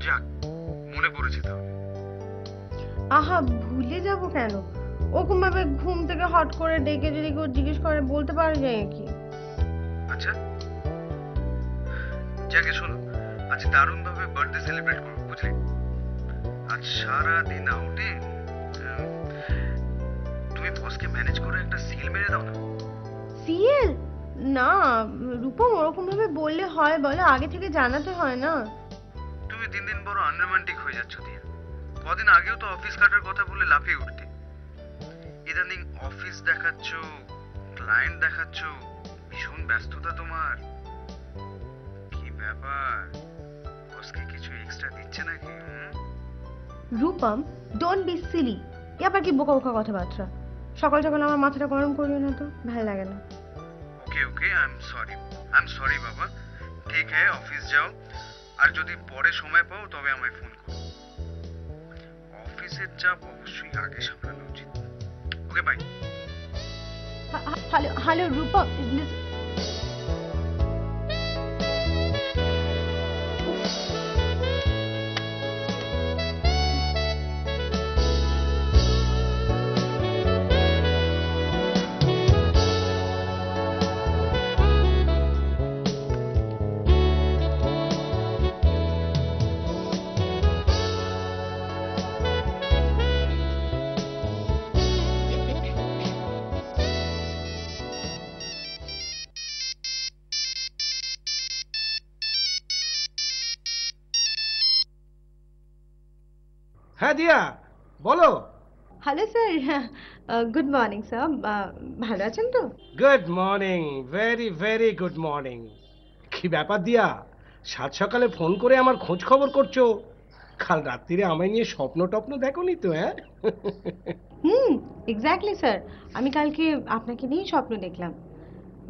যাক, মনে পড়েছে তাহলে। আহা, ভুলে যাব কেন? ওরকম ভাবে ঘুম থেকে হট করে ডেকে যদি কেউ জিজ্ঞেস করে বলতে পারা যায় কি? আচ্ছা, যাকে শোনো, আজ দারুণ ভাবে বার্থডে সেলিব্রেট করবো, বুঝলি? আজ সারা দিন আউটে। তুমি বসকে ম্যানেজ করে একটা সিল মেরে দাও না। সিএল? না রূপম, ওরকম ভাবে বললে হয় বলো? আগে থেকে জানাতে হয় না? তুমি দিন দিন বড় আনরোমান্টিক হয়ে যাচ্ছ দিয়া। কদিন আগেও তো অফিস কাটার কথা বলে লাফিয়ে উঠতে। ইদানিং অফিস দেখাচ্ছ, ক্লায়েন্ট দেখাচ্ছ, ভীষণ ব্যস্ততা তোমার। কি ব্যাপার, বসকে কিছু এক্সট্রা দিচ্ছে নাকি? Rupam, don't be silly. এ আবার কি বোকা বোকা কথাবার্তা? সকাল সকাল আমার মাথাটা গরম করিও না তো, ভালো লাগে না। ওকে ওকে, আই এম সরি বাবা। ঠিক হ্যাঁ, অফিস যাও। আর যদি পরে সময় পাও তবে আমায় ফোন করো। অফিসের চাপ অবশ্যই আগে সামলানো উচিত। ওকে, বাই। হ্যালো হ্যালো রূপম, হ্যাঁ দিয়া, বলো। Hello sir, good morning sir. ভালো আছেন তো? Good morning, very very good morning. কি ব্যাপার দিয়া, সাত সকালে ফোন করে আমার খোঁজ খবর করছো? কাল রাত্রিরে আমায় নিয়ে স্বপ্ন টপ্ন দেখোনি তো? হ্যাঁ এক্স্যাক্টলি স্যার। আমি কালকে আপনাকে নিয়েই স্বপ্ন দেখলাম।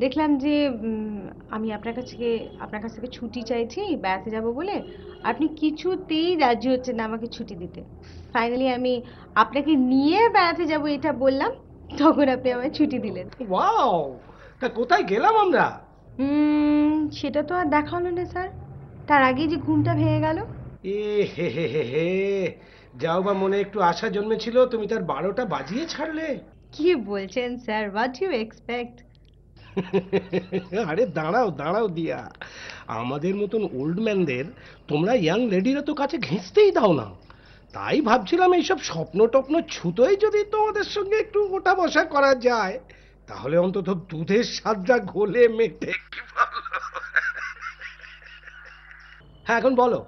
দেখলাম যে আমি আপনার কাছ থেকে ছুটি চাইছি বেড়াতে যাব বলে। আপনি কিছুতেই রাজি হচ্ছেন না আমাকে ছুটি দিতে। ফাইনালি আমি আপনাকে নিয়ে বেড়াতে যাব এটা বললাম, তখন আপনি আমায় ছুটি দিলেন। ওয়াও, তা কোথায় গেলাম আমরা? সেটা তো আর দেখা হলো না স্যার, তার আগেই যে ঘুমটা ভেঙে গেল। এ হে হে হে হে, যাও বা মনে একটু আশা জন্মেছিল, তুমি তার 12টা বাজিয়ে ছাড়লে। কি বলছেন স্যার? What you expect? আরে দাঁড়াও দাঁড়াও দিয়া, আমাদের মতন ওল্ড ম্যানদের তোমরা ইয়াং লেডিরা তো কাছে ঘেঁচতেই দাও না। তাই ভাবছিলাম এইসব স্বপ্ন টপ্ন ছুতোই যদি তোমাদের সঙ্গে একটু ওঠা বসা করা যায়, তাহলে অন্তত দুধের স্বাদটা ঘোলে মেটে। কি বলো? হ্যাঁ এখন বলো,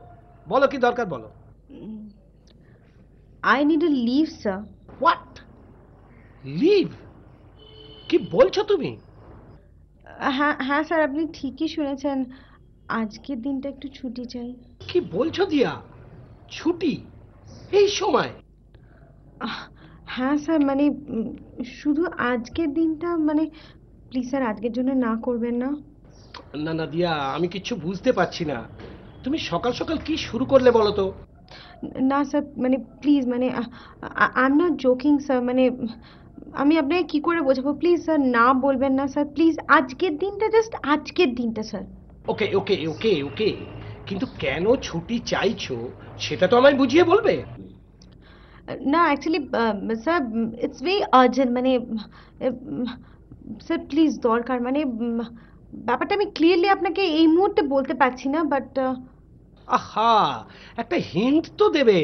বলো কি দরকার বলো। I need a leave sir. What? Leave? কি বলছো তুমি? হ্যাঁ হ্যাঁ স্যার, আপনি ঠিকই শুনেছেন। আজকের দিনটা একটু ছুটি চাই। কি বলছো দিয়া, ছুটি এই সময়? হ্যাঁ স্যার, মানে শুধু আজকের দিনটা, মানে প্লিজ স্যার আজকের জন্য না করবেন না। না না দিয়া, আমি কিচ্ছু বুঝতে পারছি না। তুমি সকাল সকাল কি শুরু করলে বলো তো? না স্যার, মানে প্লিজ, মানে I am not joking sir. মানে আমি আপনাকে কি করে বোঝাবো? প্লিজ স্যার না বলবেন না স্যার, প্লিজ। আজকের দিনটা, জাস্ট আজকের দিনটা স্যার। ওকে ওকে ওকে ওকে, কিন্তু কেন ছুটি চাইছো সেটা তো আমায় বুঝিয়ে বলবে। না actually sir, it's very urgent. মানে স্যার প্লিজ দরকার, মানে ব্যাপারটা আমি ক্লিয়ারলি আপনাকে এই মুহূর্তে বলতে পারছি না, বাট আহা, একটা হিন্ট তো দেবে।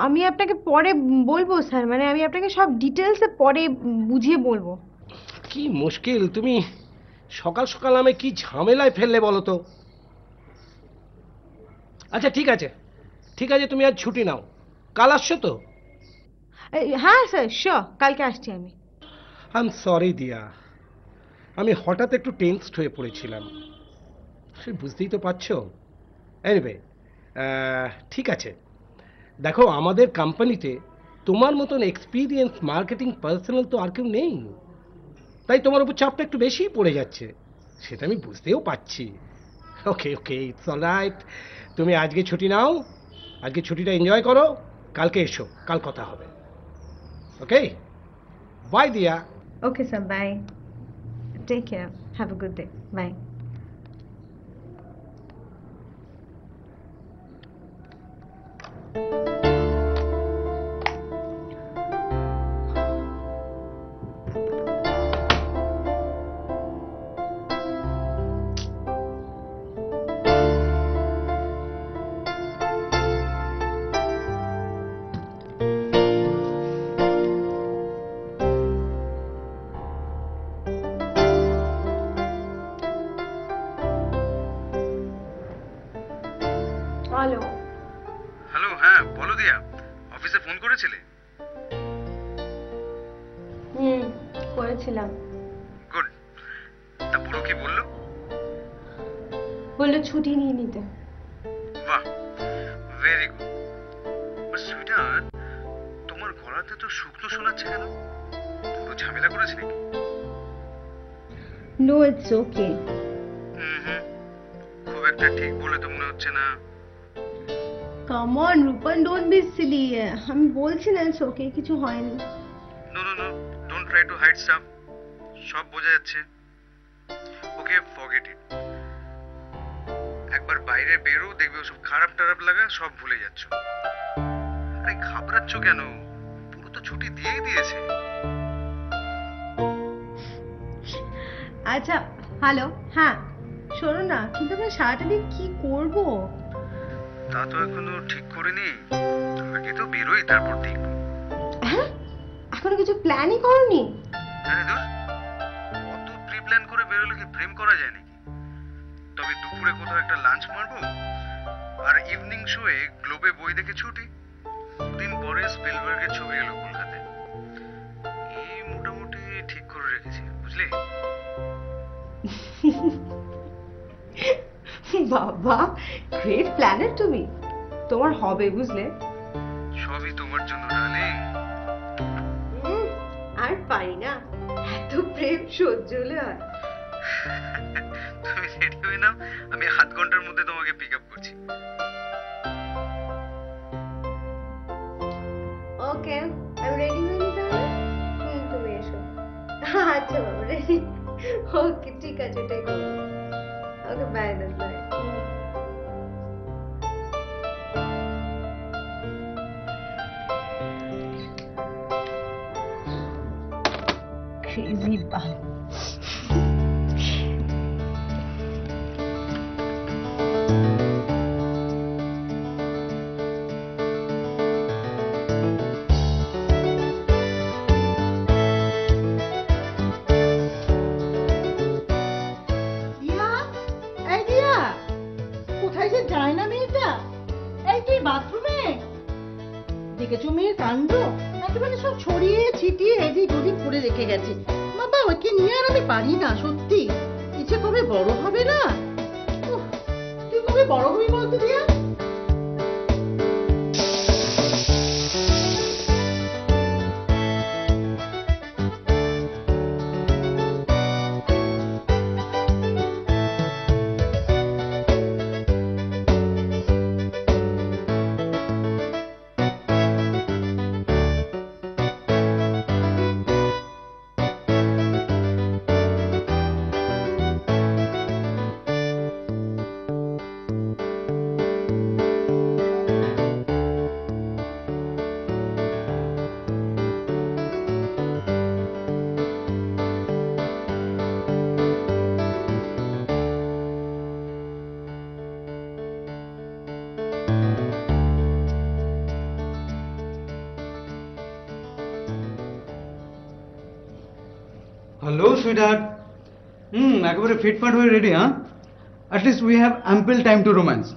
আমি আপনাকে পরে বলবো স্যার। মানে আমি আপনাকে সব ডিটেলসে পরে বুঝিয়ে বলবো। কি মুশকিল, তুমি সকাল সকাল আমায় কি ঝামেলায় ফেললে বলো তো? আচ্ছা ঠিক আছে, ঠিক আছে, তুমি আজ ছুটি নাও। কাল আসছো তো? হ্যাঁ স্যার, শিওর, কালকে আসছি আমি। আই এম সরি দিয়া, আমি হঠাৎ একটু টেনসড হয়ে পড়েছিলাম, সে বুঝতেই তো পারছো। এনিওয়ে, ঠিক আছে। দেখো, আমাদের কোম্পানিতে তোমার মতন এক্সপিরিয়েন্স মার্কেটিং পার্সোনাল তো আর কেউ নেই, তাই তোমার উপর চাপটা একটু বেশিই পড়ে যাচ্ছে, সেটা আমি বুঝতেও পারছি। ওকে ওকে, ইটস অলরাইট। তুমি আজকে ছুটি নাও, আজকে ছুটিটা এনজয় করো, কালকে এসো, কাল কথা হবে। Okay, bye Diya. Okay sir, bye. Take care, have a good day, bye. Hello. Hello, হ্যাঁ বলো দিয়া, অফিসে ফোন করেছিলে? করেছিলাম। গুড। তা পুরো কি বললো? বললো ছুটি নিয়ে নিতে। বাহ, ভেরি গুড। বাট সুইটহার্ট, তোমার গলাতে তো শুকনো শোনাচ্ছে কেন? পুরো ঝামেলা করেছে নাকি? No, it's okay. হুম, খুব একটা ঠিক বলে তো মনে হচ্ছে না। Come on Rupan, don't be silly. আমি বলছি না ইটস ওকে, কিছু হয়নি। No no no, don't try to hide stuff. সব বোঝা যাচ্ছে। Okay, forget it. একবার বাইরে বেরো, দেখবে ওসব খারাপ টারাপ লাগা সব ভুলে যাচ্ছ। আরে ঘাবড়াচ্ছ কেন? পুরো তো ছুটি দিয়েই দিয়েছে। আচ্ছা, হ্যালো, হ্যাঁ শোনো না, কিন্তু আমরা সারাটা দিন কি করব? তা তো এখনো ঠিক করিনি। আগে তো বেরোই, তারপর দেখবো। হ্যাঁ, এখনো কিছু প্ল্যানই করনি? আরে দূর, অত প্রি প্ল্যান করে বেরোলে কি প্রেম করা যায় নাকি? তবে দুপুরে কোথাও একটা লাঞ্চ মারবো, আর ইভিনিং শোয়ে গ্লোবে বই দেখে ছুটি। দিন পরে স্পিলবার্গের ছবি এলো কলকাতায়। এই মোটামুটি ঠিক করে রেখেছি, বুঝলে? বাবা, গ্রেট প্ল্যানার তুমি। তোমার হবে, বুঝলে? সবই তোমার জন্য ডার্লিং। আর পারি না, এত প্রেম সহ্য হলে হয়? তুমি রেডি হয়ে নাও, আমি আধ ঘন্টার মধ্যে তোমাকে পিক আপ করছি। ওকে, আমি রেডি হয়ে নি তাহলে? তুমি এসো। আচ্ছা বাবা, রেডি। ওকে, ঠিক আছে, এটাই করবো। Okay, bye then, bye. Crazy bug. কোথায় যে যায় না মেয়েটা? এই তুই বাথরুমে দেখেছো মেয়ের কাণ্ড? একেবারে সব ছড়িয়ে ছিটিয়ে এদিক ওদিক করে রেখে গেছে। বাবা, ওকে নিয়ে আর আমি পারি না, সত্যি। ইচ্ছে কবে বড় হবে না? উফ, তুই কবে বড় হবি বলতো দিয়া? Hello, sweetheart. একেবারে ফিটফাট হয়ে রেডি, হ্যাঁ? At least we have ample time to romance.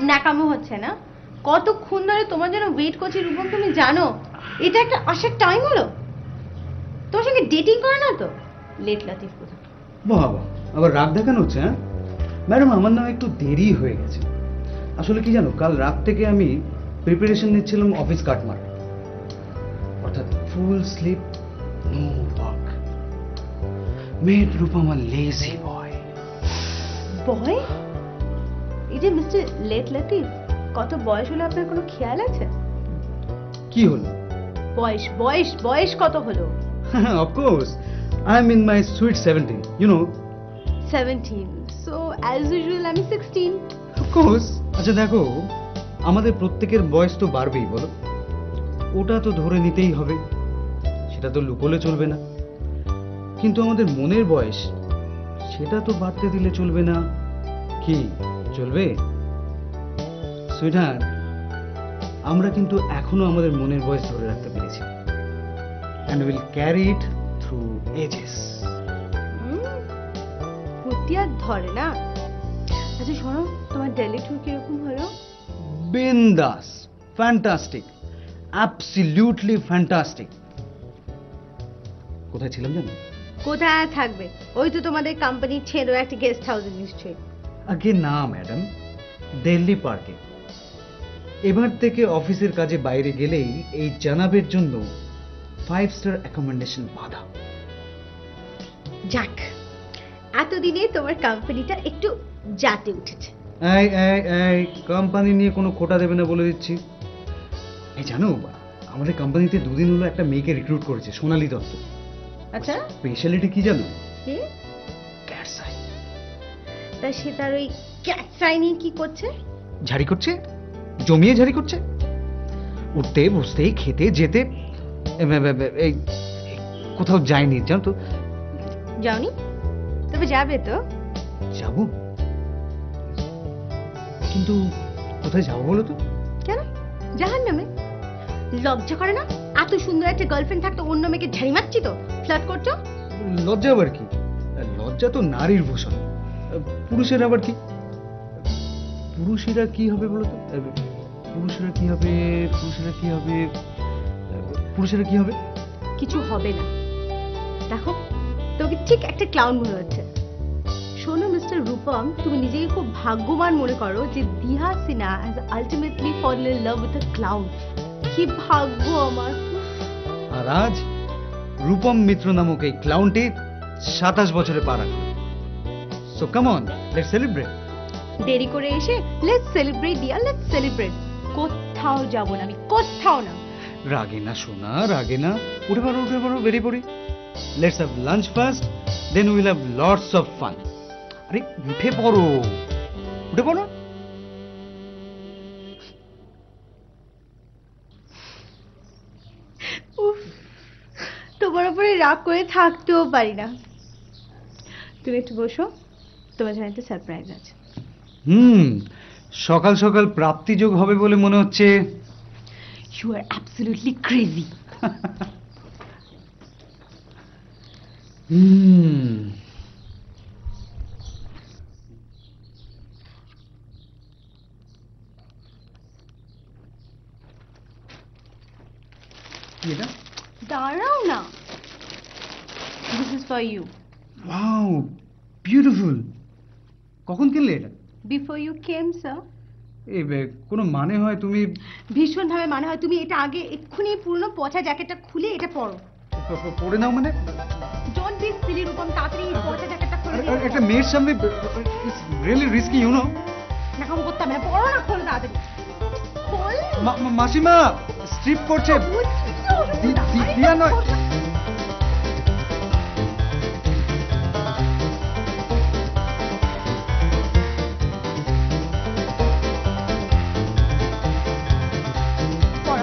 ন্যাকামো হচ্ছে না? কতক্ষণ ধরে তোমার জন্য ওয়েট করছি রূপম, তুমি জানো? এটা একটা আসার টাইম হলো? তোমার সঙ্গে ডেটিং করে না তো? লেট লাতিফ কোথা? বাবা, আবার রাগ দেখানো হচ্ছে, হ্যাঁ? ম্যাডাম, আমার নামে একটু দেরি হয়ে গেছে। আসলে কি জানো, কাল রাত থেকে আমি প্রিপারেশন নিচ্ছিলাম অফিস কাটমার, অর্থাৎ full sleep, no work. Made Rupam a lazy boy. Boy? এই যে মিস্টার লেট লাতিফ, কত বয়স হলো আপনার কোনো খেয়াল আছে? কি হলো? বয়স বয়স বয়স কত হলো? Of course, I'm in my sweet 17, you know. 17. So as usual আমি 16. Of course. আচ্ছা দেখো, আমাদের প্রত্যেকের বয়স তো বাড়বেই বলো, ওটা তো ধরে নিতেই হবে, সেটা তো লুকোলে চলবে না। কিন্তু আমাদের মনের বয়স, সেটা তো বাড়তে দিলে চলবে না। কি চলবে? সুইটহার্ট, আমরা কিন্তু এখনো আমাদের মনের বয়স ধরে রাখতে পেরেছি, and will carry it through ages. বুদ্ধি আর ধরে না। আচ্ছা শোনো, তোমার দিল্লি ট্যুর কিরকম হলো? বিন্দাস, ফ্যান্টাস্টিক, অ্যাবসলিউটলি ফ্যান্টাস্টিক। কোথায় ছিলাম জানো? কোথায় থাকবে, ওই তো তোমাদের কোম্পানি ছেড়ে একটা গেস্ট হাউসে নিশ্চয়ই। আগে না ম্যাডাম, দিল্লি পার্কে। এবার থেকে অফিসের কাজে বাইরে গেলেই এই জানাবের জন্য 5 স্টার অ্যাকোমোডেশন বাধা। যাক, এতদিনে তোমার কোম্পানিটা একটু জাতে উঠেছে। এই এই এই, কোম্পানি নিয়ে কোনো খোটা দেবে না বলে দিচ্ছি। এই জানো, আমাদের কোম্পানিতে দুদিন হলো একটা মেয়েকে রিক্রুট করেছে, সোনালী দত্ত। আচ্ছা, স্পেশালিটি কি জানো? কি? Cat's eye. তা সে তার ওই ক্যাট ফ্রাই নিয়ে কি করছে? ঝাড়ি করছে, জমিয়ে ঝাড়ি করছে, উঠতে বসতে খেতে যেতে। এই কোথাও যায়নি জানো তো। যাওনি? তবে যাবে তো। যাবো, কিন্তু কোথায় যাবো বলো তো? কেন? জাহান্নামে। লজ্জা করে না? এত সুন্দর একটা গার্লফ্রেন্ড থাকতো অন্য মেয়েকে ঝাড়ি মারছি তো, ফ্লার্ট করছো? লজ্জা আবার কি? লজ্জা তো নারীর ভূষণ, পুরুষের আবার কি? পুরুষেরা কি হবে বলো তো? পুরুষেরা কি হবে? পুরুষেরা কি হবে? পুরুষেরা কি হবে? কিছু হবে না। দেখো, তোকে ঠিক একটা ক্লাউন মনে হচ্ছে। শোনো মিস্টার রূপম, তুমি নিজেকে খুব ভাগ্যবান মনে করো যে দিহা সিনহা হ্যাজ আলটিমেটলি ফলন in love with a clown. কি ভাগ্য আমার। আর আজ রূপম মিত্র নামক এই ক্লাউনটি 27 বছরে পা রাখল। So come on, let's celebrate. দেরি করে এসে let's celebrate dear, let's celebrate. কোথাও যাব না আমি, কোথাও না। রাগে না সোনা, রাগে না। উঠে পড়ো, উঠে পড়ো, বেরিয়ে পড়ি। Let's have lunch first, then will have lots of fun. আরে উঠে পড়ো, উঠে পড়ো। উফ, তোমার উপরে রাগ করে থাকতেও পারি না। তুমি একটু বসো, তোমার জন্য একটা সারপ্রাইজ আছে। সকাল সকাল প্রাপ্তিযোগ হবে বলে মনে হচ্ছে। You are absolutely crazy. কি এটা? দাঁড়াও না, this is for you. Wow, beautiful. কখন কিনলে এটা? Before you came sir. এই কোনো মানে হয় তুমি? ভীষণ ভাবে মানে হয়। তুমি এটা আগে এক্ষুনি পুরনো পচা জ্যাকেটটা খুলে এটা পরো। পরে নাও মানে? ডোন্ট বি সিলি রূপম, তাড়াতাড়ি এই পচা জ্যাকেটটা খুলে আর একটা মেয়ের সামনে it's really risky, you know. না কাম করতে হবে না, পরো না, খোলো তাড়াতাড়ি খোল। মাসিমা স্ট্রিপ করছে। দিয়া নয়।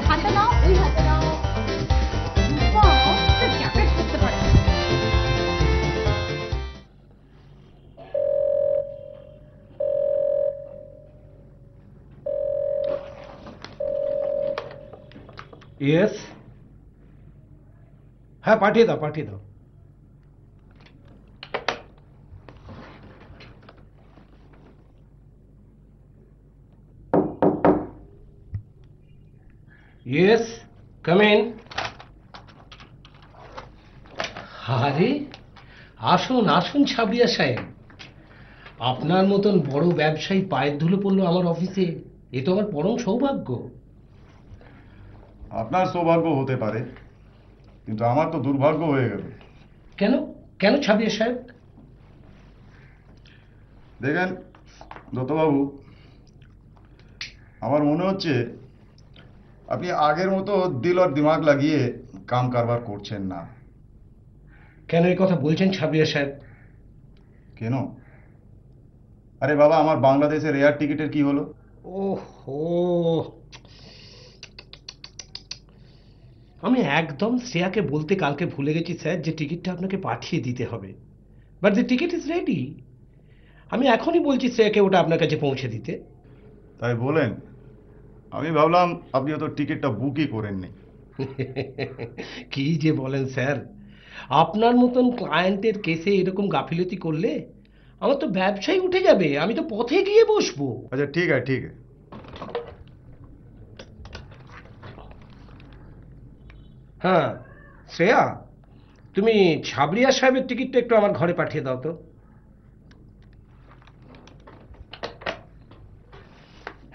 হাতে নাও, ওই হাতে নাও। জ্যাকেট করতে পারে। ইয়েস, হ্যাঁ পাঠিয়ে দাও, পাঠিয়ে দাও। Yes, come in. আরে আসুন আসুন ছাবরিয়া সাহেব, আপনার মতন বড় ব্যবসায়ী পায়ের ধুলো পড়লো আমার অফিসে, এ তো আমার পরম সৌভাগ্য। আপনার সৌভাগ্য হতে পারে, কিন্তু আমার তো দুর্ভাগ্য হয়ে গেল। কেন কেন ছাবরিয়া সাহেব? দেখেন দত্তবাবু, আমার মনে হচ্ছে আপনি আগের মতো দিল আর দিমাগ লাগিয়ে কাম কারবার করছেন না। কেন এই কথা বলছেন ছাবরিয়া সাহেব? কেন? আরে বাবা, আমার বাংলাদেশের এয়ার টিকিটের কি হলো? ওহো, আমি একদম শ্রেয়াকে বলতে কালকে ভুলে গেছি স্যার যে টিকিটটা আপনাকে পাঠিয়ে দিতে হবে, but the ticket is ready. আমি এখনই বলছি শ্রেয়াকে ওটা আপনার কাছে পৌঁছে দিতে। তাই বলেন? আমি ভাবলাম আপনি তো টিকিটটা বুকই করেননি। কি যে বলেন স্যার, আপনার মতন ক্লায়েন্টের কেসে এরকম গাফিলতি করলে আমার তো ব্যবসায় উঠে যাবে, আমি তো পথে গিয়ে বসবো। আচ্ছা ঠিক আছে, ঠিক আছে। হ্যাঁ শ্রেয়া, তুমি ছাবরিয়া সাহেবের টিকিটটা একটু আমার ঘরে পাঠিয়ে দাও তো।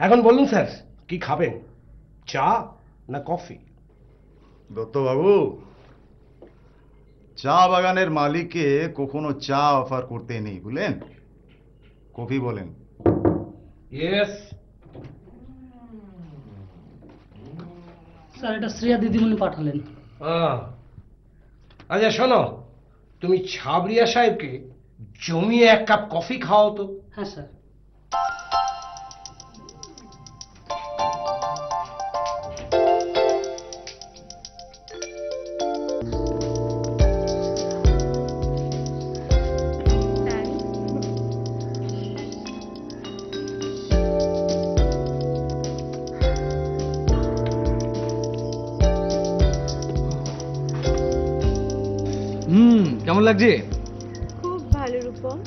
এখন বলুন স্যার, কি খাবেন, চা না কফি? দত্তবাবু, চা বাগানের মালিককে কখনো চা অফার করতে নেই, বুঝলেন? কফি বলেন। ইয়েস স্যার, এটা শ্রেয়া দিদিমণি পাঠালেন। আচ্ছা শোনো, তুমি ছাবরিয়া সাহেবকে জমিয়ে এক কাপ কফি খাওয়াও তো। হ্যাঁ স্যার। কেমন লাগছে? খুব ভালো রূপম।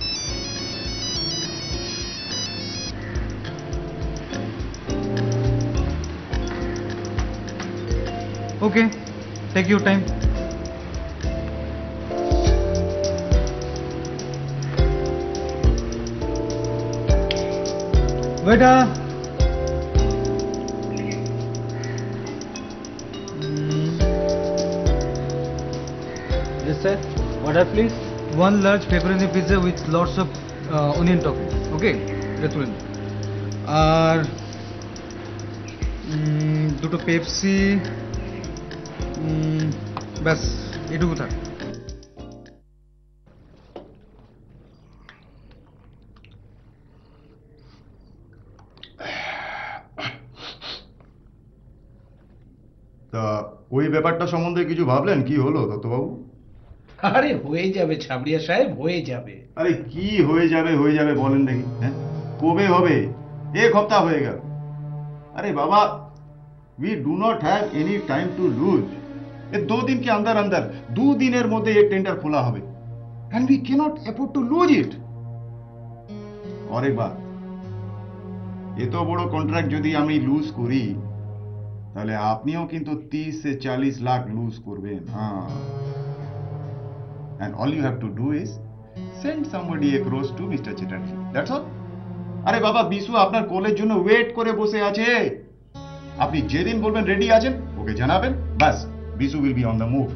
ওকে, টেক ইউর টাইম। বেটা, Yes, sir. Order, please. 1 large pepperoni pizza with lots of onion topping. Okay, এটা তুলেন। আর দুটো পেপসি, ব্যাস এটুকু থাক। তা ওই ব্যাপারটা সম্বন্ধে কিছু ভাবলেন? কি হলো দত্তবাবু? আরে হয়ে যাবে ছাবরিয়া সাহেব, হয়ে যাবে। আরে কি হয়ে যাবে বলেন দেখি। হ্যাঁ, কবে হবে? এক সপ্তাহ হয়ে গেল। अरे बाबा, we do not have any time to lose. ये 2 दिन के अंदर अंदर 2 दिनेर मध्य ये टेंडर खोला হবে, and we can not afford to lose it. और एक बात, ये तो बड़ो कॉन्ट्रैक्ट যদি আমি লুজ করি তাহলে আপনিও কিন্তু 30 से 40 লাখ লুজ করবেন। হ্যাঁ, and all you have to do is send somebody across to Mr. Chatterjee, that's all। আরে বাবা, বিশু আপনার কলের জন্য ওয়েট করে বসে আছে। আপনি যেদিন বলবেন রেডি আছেন ওকে জানাবেন, বাস Bishu will be on the move.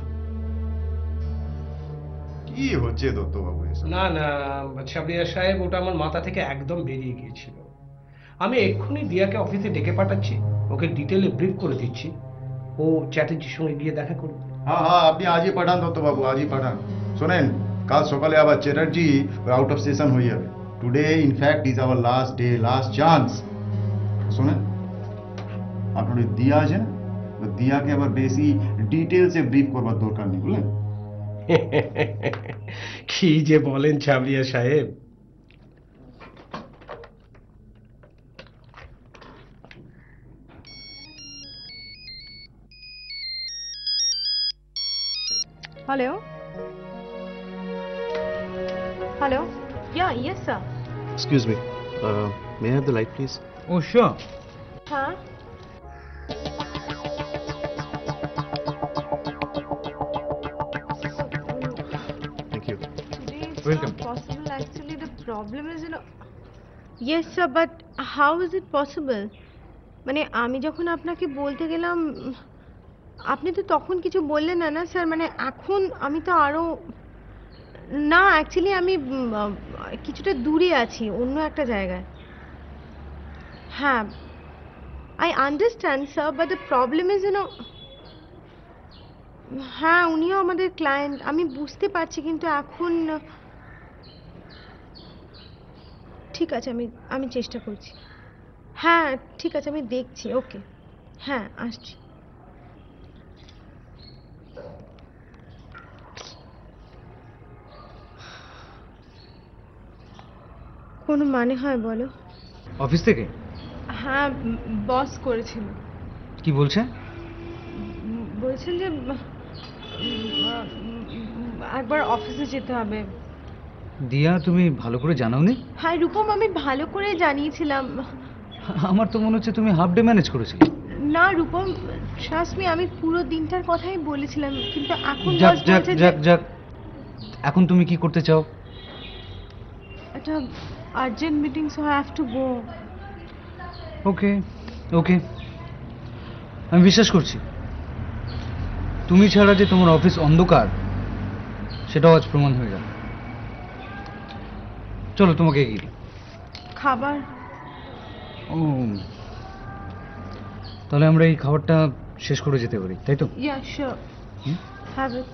কি হচ্ছে দত্তবাবু এসব? না না ছাবরিয়া সাহেব, ওটা আমার মাথা থেকে একদম বেরিয়ে গিয়েছিল। আমি এক্ষুনি দিয়াকে অফিসে ডেকে পাঠাচ্ছি, ওকে ডিটেলে ব্রিফ করে দিচ্ছি, ও চ্যাটার্জির সঙ্গে গিয়ে দেখা করবে। হ্যাঁ হ্যাঁ, আপনি আজই পাঠান দত্তবাবু, আজই পাঠান। শোনেন, কাল সকালে আবার চ্যাটার্জি আউট অফ সেশন হয়ে যাবে। Today in fact is our last day, last chance. শোনেন, আপনার ওই দিয়া আছে না, তো দিয়াকে আবার বেশি ডিটেলসে ব্রিফ করবার দরকার নেই, বুঝলেন? কি যে বলেন ছাবরিয়া সাহেব। Hello? Hello? Yeah, yes, sir. Excuse me. May I have the light, please? Oh, sure. Huh? Thank you. Today it's Welcome. not possible. Actually, the problem is, Yes, sir, but how is it possible? মানে আমি যখন আপনাকে বলতে গেলাম, আপনি তো তখন কিছু বললেন না, না স্যার। মানে এখন আমি তো আরো না, অ্যাকচুয়ালি আমি কিছুটা দূরে আছি, অন্য একটা জায়গায়। হ্যাঁ, I understand sir, but the problem is হ্যাঁ, উনিও আমাদের ক্লায়েন্ট, আমি বুঝতে পারছি, কিন্তু এখন ঠিক আছে, আমি চেষ্টা করছি। হ্যাঁ ঠিক আছে, আমি দেখছি। ওকে, হ্যাঁ আসছি। কোনো মানে হয় বলো? অফিস থেকে হ্যাঁ, বস করেছিল। কি বলছে? বলছেন যে একবার অফিসে যেতে হবে। দিয়া, তুমি ভালো করে জানাওনি? হ্যাঁ রূপম, আমি ভালো করে জানিয়েছিলাম। আমার তো মনে হচ্ছে তুমি হাফ ডে ম্যানেজ করেছিলে। না রূপম, ট্রাস্ট মি, আমি পুরো দিনটার কথাই বলেছিলাম, কিন্তু এখন যাক বস যাক বলছে যে যাক যাক, এখন তুমি কি করতে চাও? একটা urgent meeting, so I have to go. Okay okay, আমি বিশ্বাস করছি তুমি ছাড়া যে তোমার অফিস অন্ধকার সেটাও আজ প্রমাণ হয়ে গেল। চলো তোমাকে এগিয়ে দিই। খাবার? ও, তাহলে আমরা এই খাবারটা শেষ করে যেতে পারি, তাই তো? Yeah sure, have it.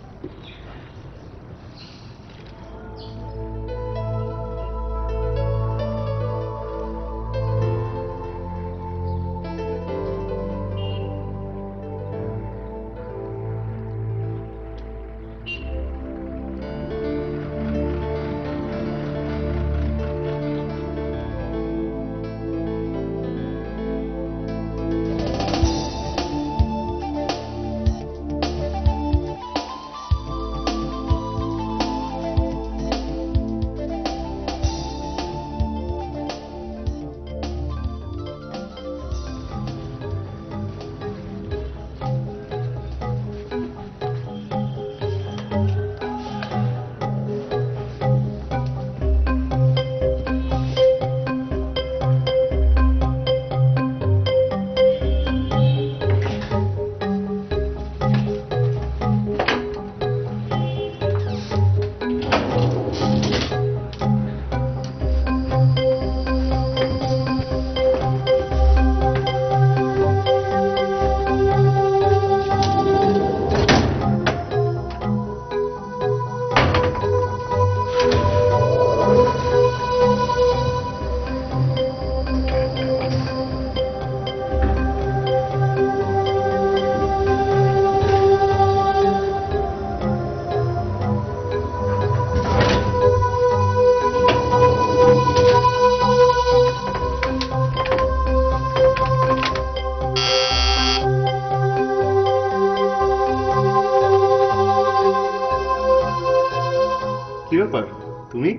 কি ব্যাপার তুমি?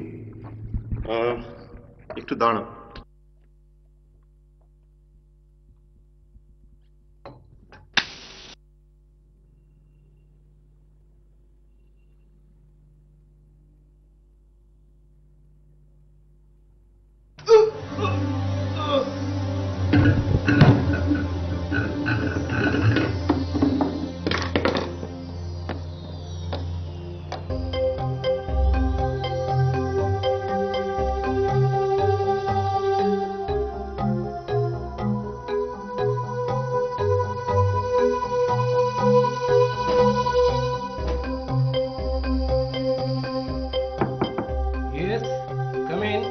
একটু দাঁড়াও। Yes, come in.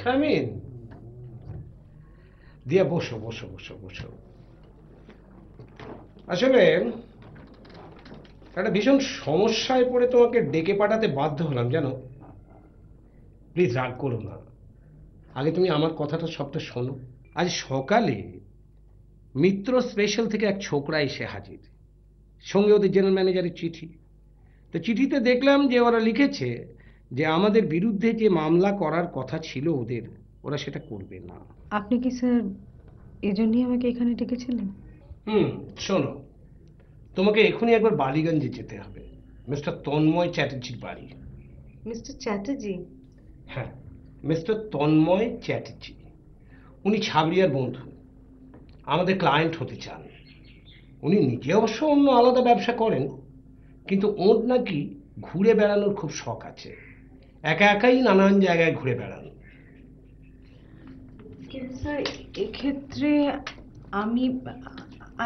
Come in. দিয়া বসো বসো বসো বসো। আসলে একটা ভীষণ সমস্যায় পড়ে তোমাকে ডেকে পাঠাতে বাধ্য হলাম, জানো। প্লিজ রাগ করো না, আগে তুমি আমার কথাটা সবটা শোনো। আজ সকালে মিত্র স্পেশাল থেকে এক ছোকরা এসে হাজির, সঙ্গে ওদের জেনারেল ম্যানেজারের চিঠি। তো চিঠিতে দেখলাম যে ওরা লিখেছে যে আমাদের বিরুদ্ধে যে মামলা করার কথা ছিল ওদের, ওরা সেটা করবে না। আপনি কি স্যার এজন্যই আমাকে এখানে ডেকেছিলেন? শোনো, তোমাকে এখনই একবার বালিগঞ্জে যেতে হবে, মিস্টার তন্ময় চ্যাটার্জির বাড়ি। মিস্টার চ্যাটার্জি? হ্যাঁ, মিস্টার তন্ময় চ্যাটার্জি। উনি ছাবরিয়ার বন্ধু, আমাদের ক্লায়েন্ট হতে চান। উনি নিজে অবশ্য অন্য আলাদা ব্যবসা করেন, কিন্তু ওর নাকি ঘুরে বেড়ানোর খুব শখ আছে, একা একাই নানান জায়গায় ঘুরে বেড়ান। কিন্তু স্যার এক্ষেত্রে আমি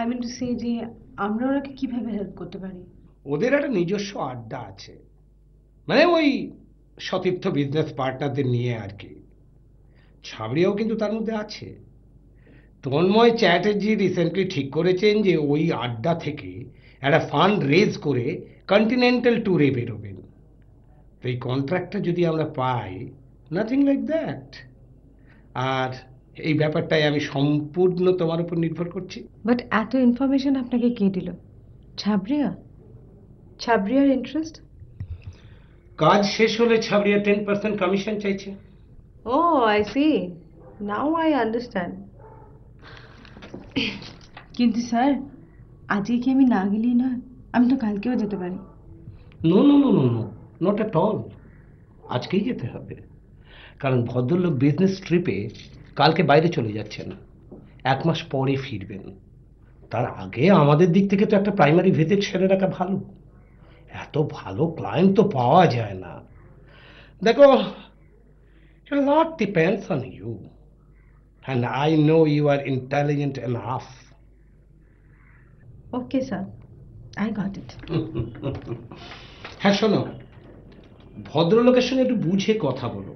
মিন টু সে যে আমরা ওনাকে কিভাবে হেল্প করতে পারি? ওদের একটা নিজস্ব আড্ডা আছে, মানে ওই সতীর্থ বিজনেস পার্টনারদের নিয়ে আর কি। ছাবড়িয়াও কিন্তু তার মধ্যে আছে। তন্ময় চ্যাটার্জি রিসেন্টলি ঠিক করেছেন যে ওই আড্ডা থেকে একটা ফান্ড রেজ করে কন্টিনেন্টাল ট্যুরে বেরোবেন। তো এই কন্ট্রাক্টটা যদি আমরা পাই, নাথিং লাইক দ্যাট। আর এই ব্যাপারটাই আমি সম্পূর্ণ তোমার উপর নির্ভর করছি। বাট এত ইনফরমেশন আপনাকে কে দিল? ছাবরিয়া? ছাবরিয়ার ইন্টারেস্ট? কাজ শেষ হলে ছাবড়িয়া 10% কমিশন চাইছে। Oh I see, now I understand. কিন্তু স্যার, আজকে কি আমি না গেলেই নয়? আমি তো কালকেও যেতে পারি। No no no no no, not at all. আজকেই যেতে হবে, কারণ ভদ্রলোক বিজনেস ট্রিপে কালকে বাইরে চলে যাচ্ছেন, 1 মাস পরে ফিরবেন। তার আগে আমাদের দিক থেকে তো একটা প্রাইমারি ভিজিট সেরে রাখা ভালো। এত ভালো ক্লায়েন্ট তো পাওয়া যায় না। দেখো, a lot depends on you, and I know you are intelligent enough. Okay sir, I got it. হ্যাঁ শোনো, ভদ্রলোকের সঙ্গে একটু বুঝে কথা বলো।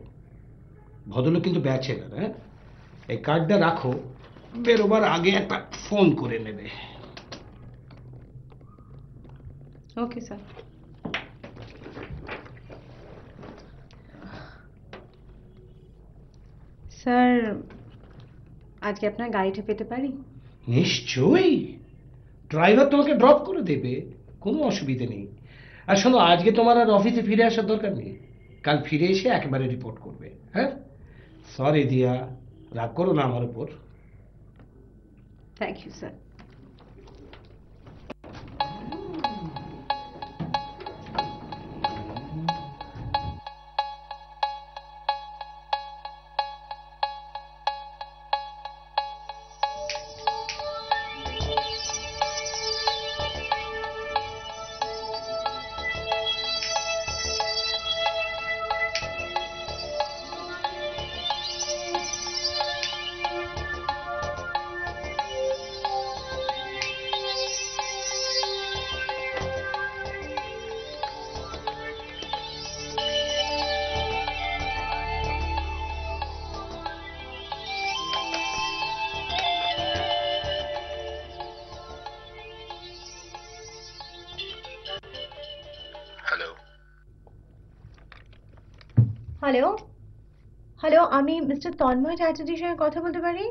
ভদ্রলোক কিন্তু ব্যাচেলার। হ্যাঁ, এই কার্ডটা রাখো, বেরোবার আগে একটা ফোন করে নেবে। Okay sir. স্যার, আজকে আপনার গাড়িটা পেতে পারি? নিশ্চয়ই, ড্রাইভার তোমাকে ড্রপ করে দেবে, কোনো অসুবিধে নেই। আর শোনো, আজকে তোমার আর অফিসে ফিরে আসার দরকার নেই, কাল ফিরে এসে একেবারে রিপোর্ট করবে। হ্যাঁ, সরি দিয়া, রাগ করো না আমার উপর। Thank you sir. Hello hello, আমি মিস্টার তন্ময় চ্যাটার্জির সঙ্গে কথা বলতে পারি?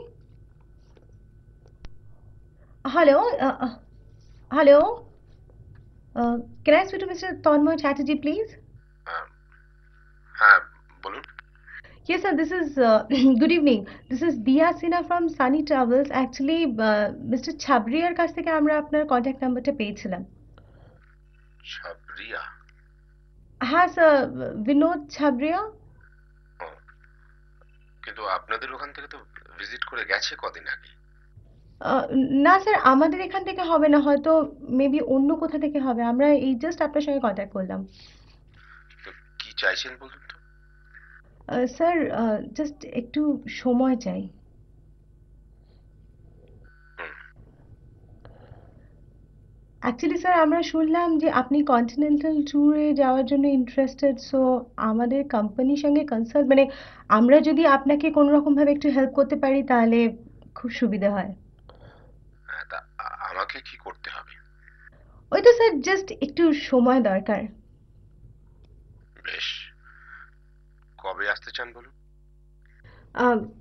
Hello hello, can I speak to mister Tanmoy Chatterjee please? হ্যাঁ বলুন। Yes sir, this is good evening. This is Dia Sinha from Sunny Travels. Actually, Mr. ছাবরিয়ার কাছ থেকে আমরা আপনার কন্ট্যাক্ট নাম্বারটা পেয়েছিলাম। ছাবরিয়া? হ্যাঁ স্যার, বিনোদ ছাবরিয়া। কিন্তু আপনাদের ওখান থেকে তো ভিজিট করে গেছে কদিন আগে। না স্যার, আমাদের এখান থেকে হবে না, হয়তো মেবি অন্য কোথা থেকে হবে। আমরা এই জাস্ট আপনার সঙ্গে কন্ট্যাক্ট করলাম। তো কি চাইছেন বলুন তো? স্যার, জাস্ট একটু সময় চাই। অ্যাকচুয়ালি স্যার, আমরা শুনলাম যে আপনি কন্টিনেন্টাল ট্যুরে যাওয়ার জন্য ইন্টারেস্টেড। সো আমাদের কোম্পানির সঙ্গে কনসাল্ট, মানে আমরা যদি আপনাকে কোনো রকমভাবে একটু হেল্প করতে পারি তাহলে খুব সুবিধা হয়। তা আমাকে কি করতে হবে? ওই তো স্যার, জাস্ট একটু সময় দরকার। বেশ, কবে আসতে চান বলুন?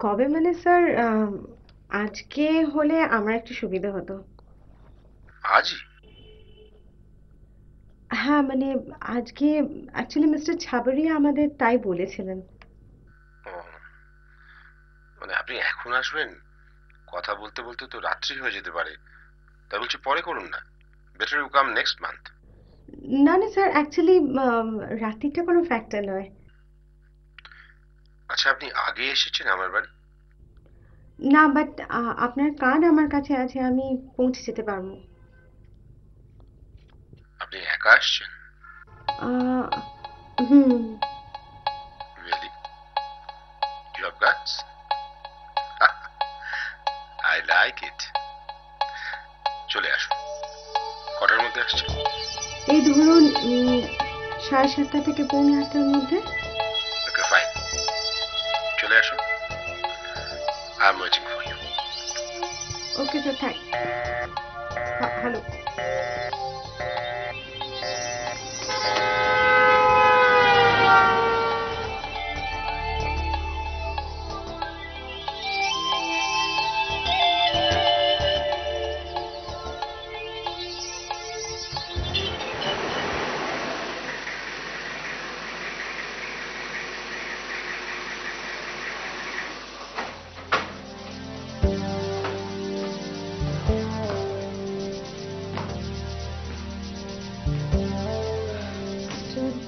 কবে মানে স্যার, আজকে হলে আমার একটু সুবিধা হতো। আজই? হ্যাঁ মানে আজকে অ্যাকচুয়ালি মিস্টার ছাবরিয়া আমাদের তাই বলেছিলেন। ও, মানে আপনি এখন আসবেন? কথা বলতে বলতে তো রাত্রি হয়ে যেতে পারে, তাই বলছি পরে করুন না। Better you come next month. না না স্যার, অ্যাকচুয়ালি রাত্রিটা কোনো ফ্যাক্টর নয়। আচ্ছা, আপনি আগে এসেছেন আমার বাড়ি? না, বাট আপনার কার্ড আমার কাছে আছে, আমি পৌঁছে যেতে পারবো। আপনি একা আসছেন? হুম। Really? You have guts? I like it. চলে আসুন। কটার মধ্যে আসছেন? এই ধরুন 7:30 থেকে 7:45-র মধ্যে। ওকে ফাইন, চলে আসো, I am waiting for you. Okay sir, thank. Hello.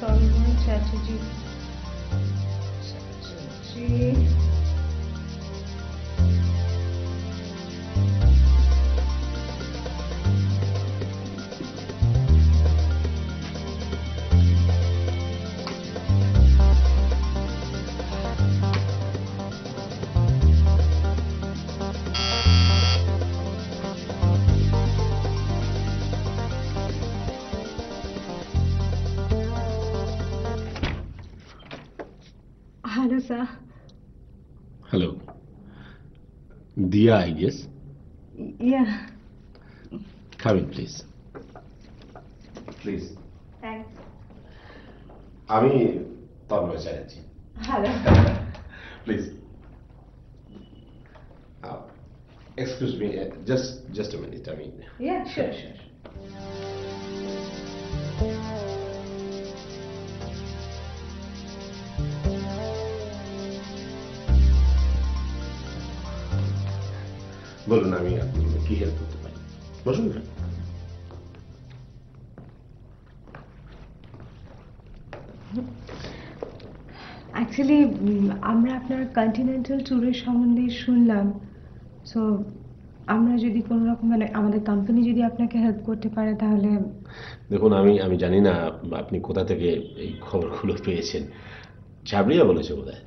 Tanmoy Chatterjee. Hello, sir. Hello. Dia, I guess. Yeah. Come in, please. Please. Thanks. আমি Tanmoy Chatterjee. Hello. Please. Excuse me, just a minute. I mean. Yeah, sure. বলুন, আমি আপনাকে কি help করতে পারি? বসুন না। Actually আমরা আপনার কন্টিনেন্টাল ট্যুরের সম্বন্ধে শুনলাম, সো আমরা যদি কোনো রকম মানে আমাদের কোম্পানি যদি আপনাকে হেল্প করতে পারে তাহলে। দেখুন, আমি জানি না আপনি কোথা থেকে এই খবরগুলো পেয়েছেন। ছাবড়িয়া বলেছে বোধহয়।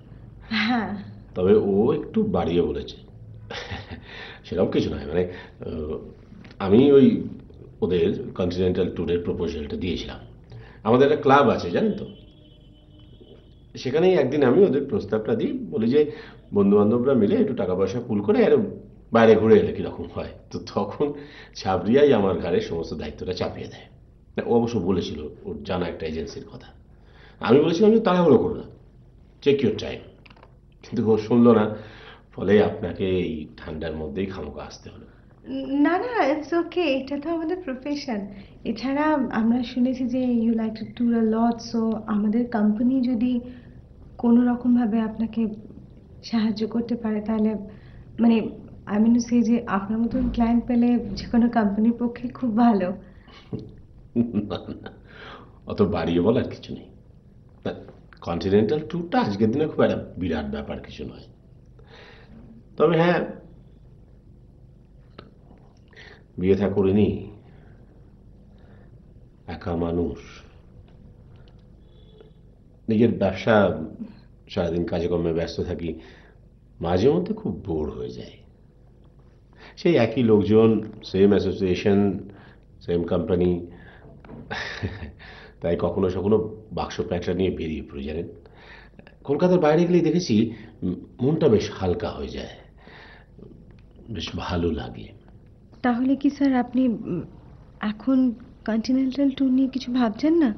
হ্যাঁ। তবে ও একটু বাড়িয়ে বলেছে। সেরকম কিছু নয়, মানে আমি ওই ওদের কন্টিনেন্টাল ট্যুরের প্রপোজালটা দিয়েছিলাম। আমাদের একটা ক্লাব আছে, জানেন তো, সেখানেই একদিন আমি ওদের প্রস্তাবটা দিই, বলি যে বন্ধু বান্ধবরা মিলে একটু টাকা পয়সা পুল করে আর বাইরে ঘুরে এলে কিরকম হয়। তো তখন ছাবরিয়াই আমার ঘাড়ে সমস্ত দায়িত্বটা চাপিয়ে দেয়। ও অবশ্য বলেছিল ওর জানা একটা এজেন্সির কথা। আমি বলেছিলাম যে তাড়াহুড়ো করো না, চেক ইউর টাইম, কিন্তু ও শুনলো না। ফলে আপনাকে এই ঠান্ডার মধ্যেই খামোকা আসতে হলো। না, ইটস ওকে, এটা তো আমাদের প্রফেশন। এছাড়া আমরা শুনেছি যে you like to tour a lot, so আমাদের কোম্পানি যদি কোনো রকমভাবে আপনাকে সাহায্য করতে পারে তাহলে, মানে আই মিন টু সে যে আপনার মতন ক্লায়েন্ট পেলে যে কোনো কোম্পানির পক্ষে খুব ভালো। না, অত বাড়িয়ে বলার কিছু নেই। কন্টিনেন্টাল ট্যুরটা আজকের দিনে খুব একটা বিরাট ব্যাপার কিছু নয়। তবে হ্যাঁ, বিয়ে থা করিনি, একা মানুষ, নিজের ব্যবসা, সারাদিন কাজে কর্মে ব্যস্ত থাকি, মাঝে মধ্যে খুব বোর হয়ে যায়। সেই একই লোকজন, সেম অ্যাসোসিয়েশন, সেম কোম্পানি। তাই কখনো কখনো বাক্স প্যাঁচড়া নিয়ে বেরিয়ে পড়ে, জানেন। কলকাতার বাইরে গেলেই দেখেছি মনটা বেশ হালকা হয়ে যায়, বেশ ভালো লাগে। তাহলে কি স্যার আপনি এখন কন্টিনেন্টাল ট্যুর নিয়ে কিছু ভাবছেন না?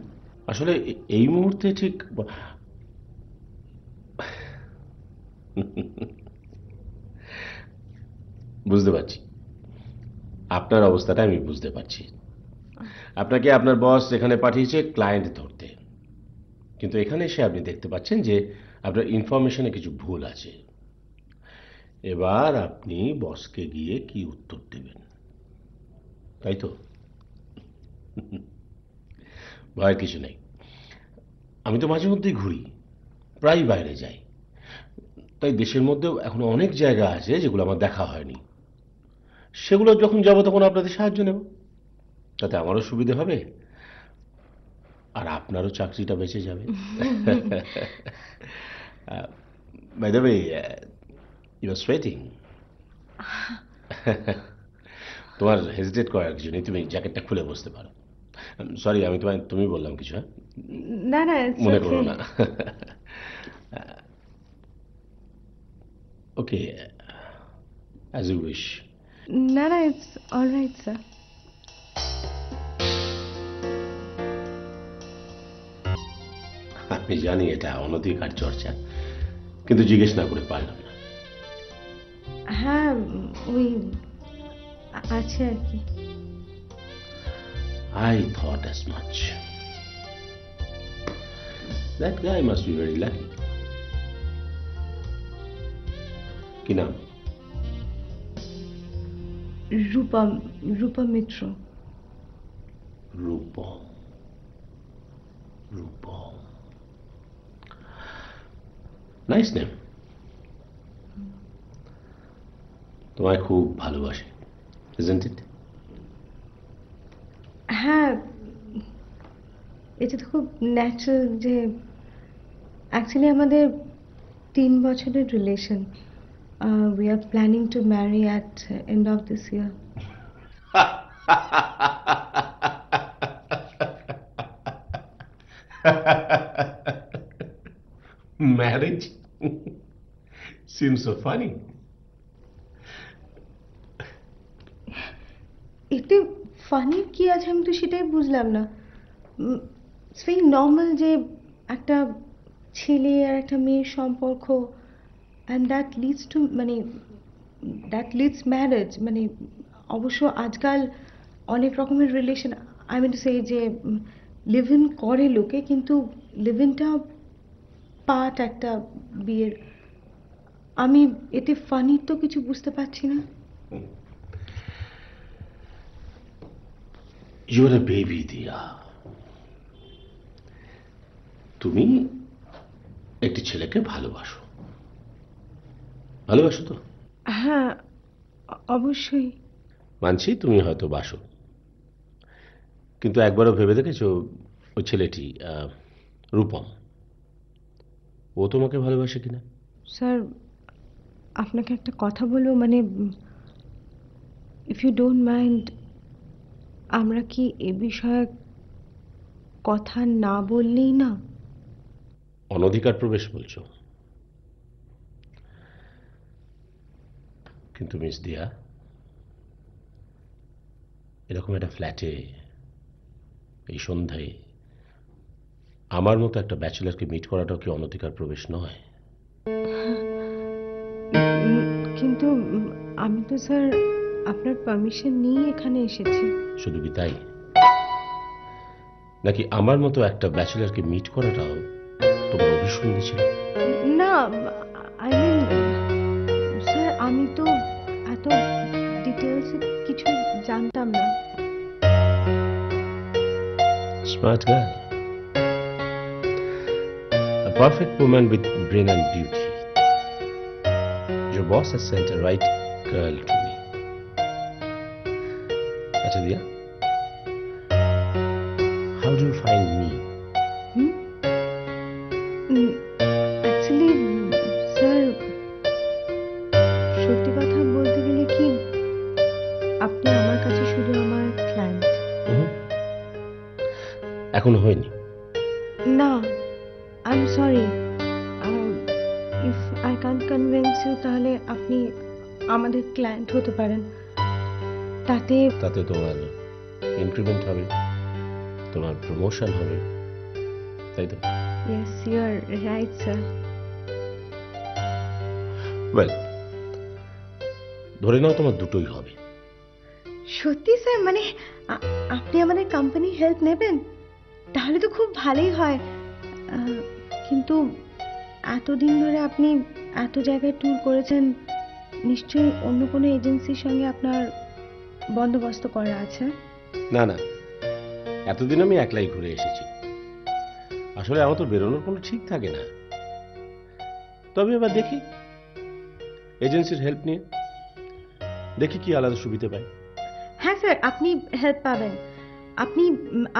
আসলে এই মুহূর্তে ঠিক বুঝতে পারছি আপনার অবস্থাটা, আমি বুঝতে পারছি। আপনাকে আপনার বস এখানে পাঠিয়েছে ক্লায়েন্ট ধরতে, কিন্তু এখানে এসে আপনি দেখতে পাচ্ছেন যে আপনার ইনফরমেশনে কিছু ভুল আছে। এবার আপনি বসকে গিয়ে কি উত্তর দেবেন, তাই তো? ভয়ের কিছু নেই। আমি তো মাঝে মধ্যেই ঘুরি, প্রায় বাইরে যাই, তাই দেশের মধ্যেও এখন অনেক জায়গা আছে যেগুলো আমার দেখা হয়নি। সেগুলো যখন যাব তখন আপনাদের সাহায্য নেব, তাতে আমারও সুবিধে হবে আর আপনারও চাকরিটা বেঁচে যাবে। By the way, you are sweating. তোমার হেজিটেট করার কিছু নেই, তুমি জ্যাকেটটা খুলে বসতে পারো। সরি, আমি তুমি বললাম কিছু, হ্যাঁ? না না it's মনে okay. করো না। ওকে, অ্যাজ ইউ উইশ। না না ইটস অলরাইট স্যার। আমি জানি এটা অনধিকার চর্চা, কিন্তু জিজ্ঞেস না করে পারলাম না। হ্যাঁ ওই আছে আর কি। I thought as much. That guy must be very lucky. কি নাম? রূপম, রূপম মিত্র। রূপম। Rupam, nice name. তোমায় খুব ভালোবাসে, isn't it? হ্যাঁ এটা তো খুব ন্যাচারাল যে অ্যাকচুয়ালি আমাদের 3 বছরের relation. We are planning to marry at end of this year. Marriage seems so funny. এতে ফানি কি আছে আমি তো সেটাই বুঝলাম না। ইটস ভেরি নর্মাল যে একটা ছেলে আর একটা মেয়ের সম্পর্ক অ্যান্ড দ্যাট লিডস টু মানে দ্যাট লিডস ম্যারেজ। মানে অবশ্য আজকাল অনেক রকমের relation I mean to say যে লিভ ইন করে লোকে, কিন্তু লিভ ইনটা পার্ট একটা বিয়ের। আমি এতে ফানি তো কিছু বুঝতে পারছি না। You are a baby, Dia. তুমি একটি ছেলেকে ভালোবাসো, ভালোবাসো তো? হ্যাঁ অবশ্যই। মানছি তুমি হয়তো বাসো, কিন্তু একবারও ভেবে দেখেছো ওই ছেলেটি রূপম, ও তোমাকে ভালোবাসে কিনা? স্যার আপনাকে একটা কথা বলবো, মানে ইফ ইউ ডোন্ট মাইন্ড আমরা কি এ বিষয়ে কথা না বললেই না? অনধিকার প্রবেশ বলছো? কিন্তু মিস দিয়া, এরকম একটা ফ্ল্যাটে এই সন্ধ্যায় আমার মতো একটা ব্যাচেলারকে মিট করাটাও কি অনধিকার প্রবেশ নয়? কিন্তু আমি তো স্যার আপনার পারমিশন নিয়ে এখানে এসেছি। শুধু কি তাই, নাকি আমার মতো একটা ব্যাচেলারকে মিট করাটাও তোমার অভিসন্ধি ছিল? না আই মিন স্যার আমি তো এত ডিটেলসে কিছু জানতাম না। Smart girl. A perfect woman with brain and beauty. Your boss has sent a right girl to me. Acha Dia, how do you find me? Actually sir সত্যি কথা বলতে গেলে কি আপনি আমার কাছে শুধু আমার ক্লায়েন্ট। এখনো হয়নি? না I am sorry, if I can't convince you তাহলে আপনি আমাদের ক্লায়েন্ট হতে পারেন। তাতে তাতে তোমার ইনক্রিমেন্ট হবে, তোমার প্রমোশন হবে, তাই তো? Yes you are right sir. Well, ধরে নাও তোমার দুটোই হবে। সত্যি স্যার, মানে আপনি আমাদের কোম্পানি হেল্প নেবেন? তাহলে তো খুব ভালোই হয়। কিন্তু এতদিন ধরে আপনি এত জায়গায় ট্যুর করেছেন, নিশ্চয়ই অন্য কোনো এজেন্সির সঙ্গে আপনার বন্দোবস্ত করা আছে? না না, এতদিন আমি একলাই ঘুরে এসেছি। আসলে আমার তো বেরোনোর কোনো ঠিক থাকে না। তবে এবার দেখি এজেন্সির হেল্প নিয়ে, দেখি কি আলাদা সুবিধা পাই। হ্যাঁ স্যার, আপনি হেল্প পাবেন।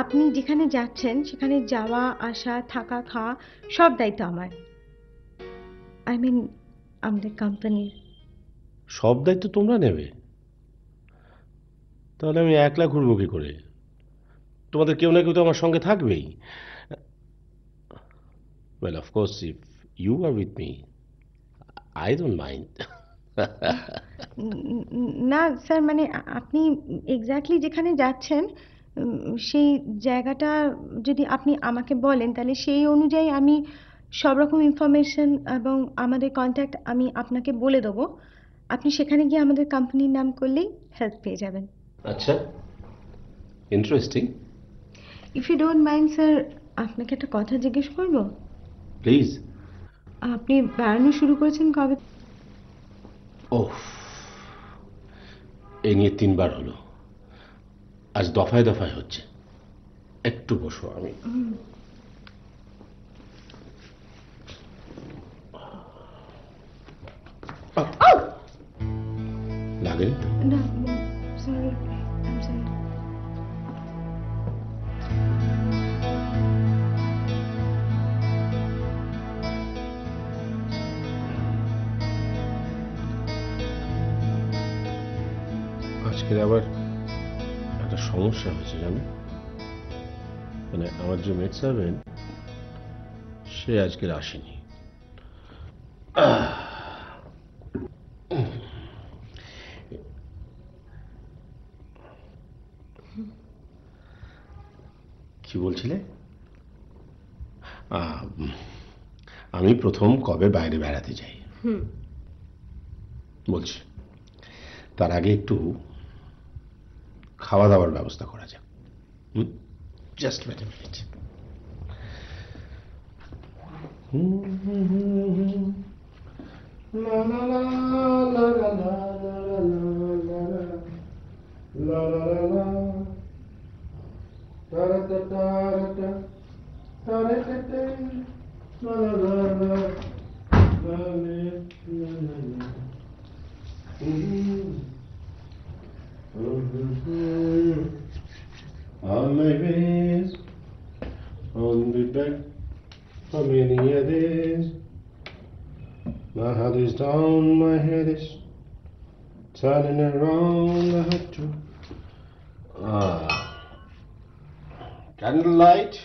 আপনি যেখানে যাচ্ছেন সেখানে যাওয়া আসা থাকা খাওয়া সব দায়িত্ব আমার। আই মিন আমাদের কোম্পানির। সব দায়িত্ব তোমরা নেবে? তাহলে আমি একলা ঘুরবো কি করে? তোমাদের কেউ না কেউ তো আমার সঙ্গে থাকবেই। Well of course if you are with me I don't mind. না স্যার, মানে আপনি এক্স্যাক্টলি যেখানে যাচ্ছেন সেই জায়গাটা যদি আপনি আমাকে বলেন তাহলে সেই অনুযায়ী আমি সব রকম ইনফরমেশন এবং আমাদের কন্ট্যাক্ট আমি আপনাকে বলে দেবো। আপনি সেখানে গিয়ে আমাদের কোম্পানির নাম করলেই হেল্প পেয়ে যাবেন। আচ্ছা, interesting. If you don't mind sir, আপনাকে একটা কথা জিজ্ঞেস করবো? প্লিজ। আপনি বেড়ানো শুরু করেছেন কবে? ওহ, এই নিয়ে 3 বার হলো, আজ দফায় দফায় হচ্ছে। একটু বসো, আমি লাগেনি তো? না, সরি, আই এম সরি। আজকের আবার একটা সমস্যা হয়েছে জানো, মানে আমার যে মেড সার্ভেন্ট সে আজকের আসেনি। কি বলছিলে? আমি প্রথম কবে বাইরে বেড়াতে যাই বলছি, তার আগে একটু খাওয়া দাওয়ার ব্যবস্থা করা যাক। Just wait a minute. On my ways, on the back for many a days. My head is down, my head is turning around. I had to candlelight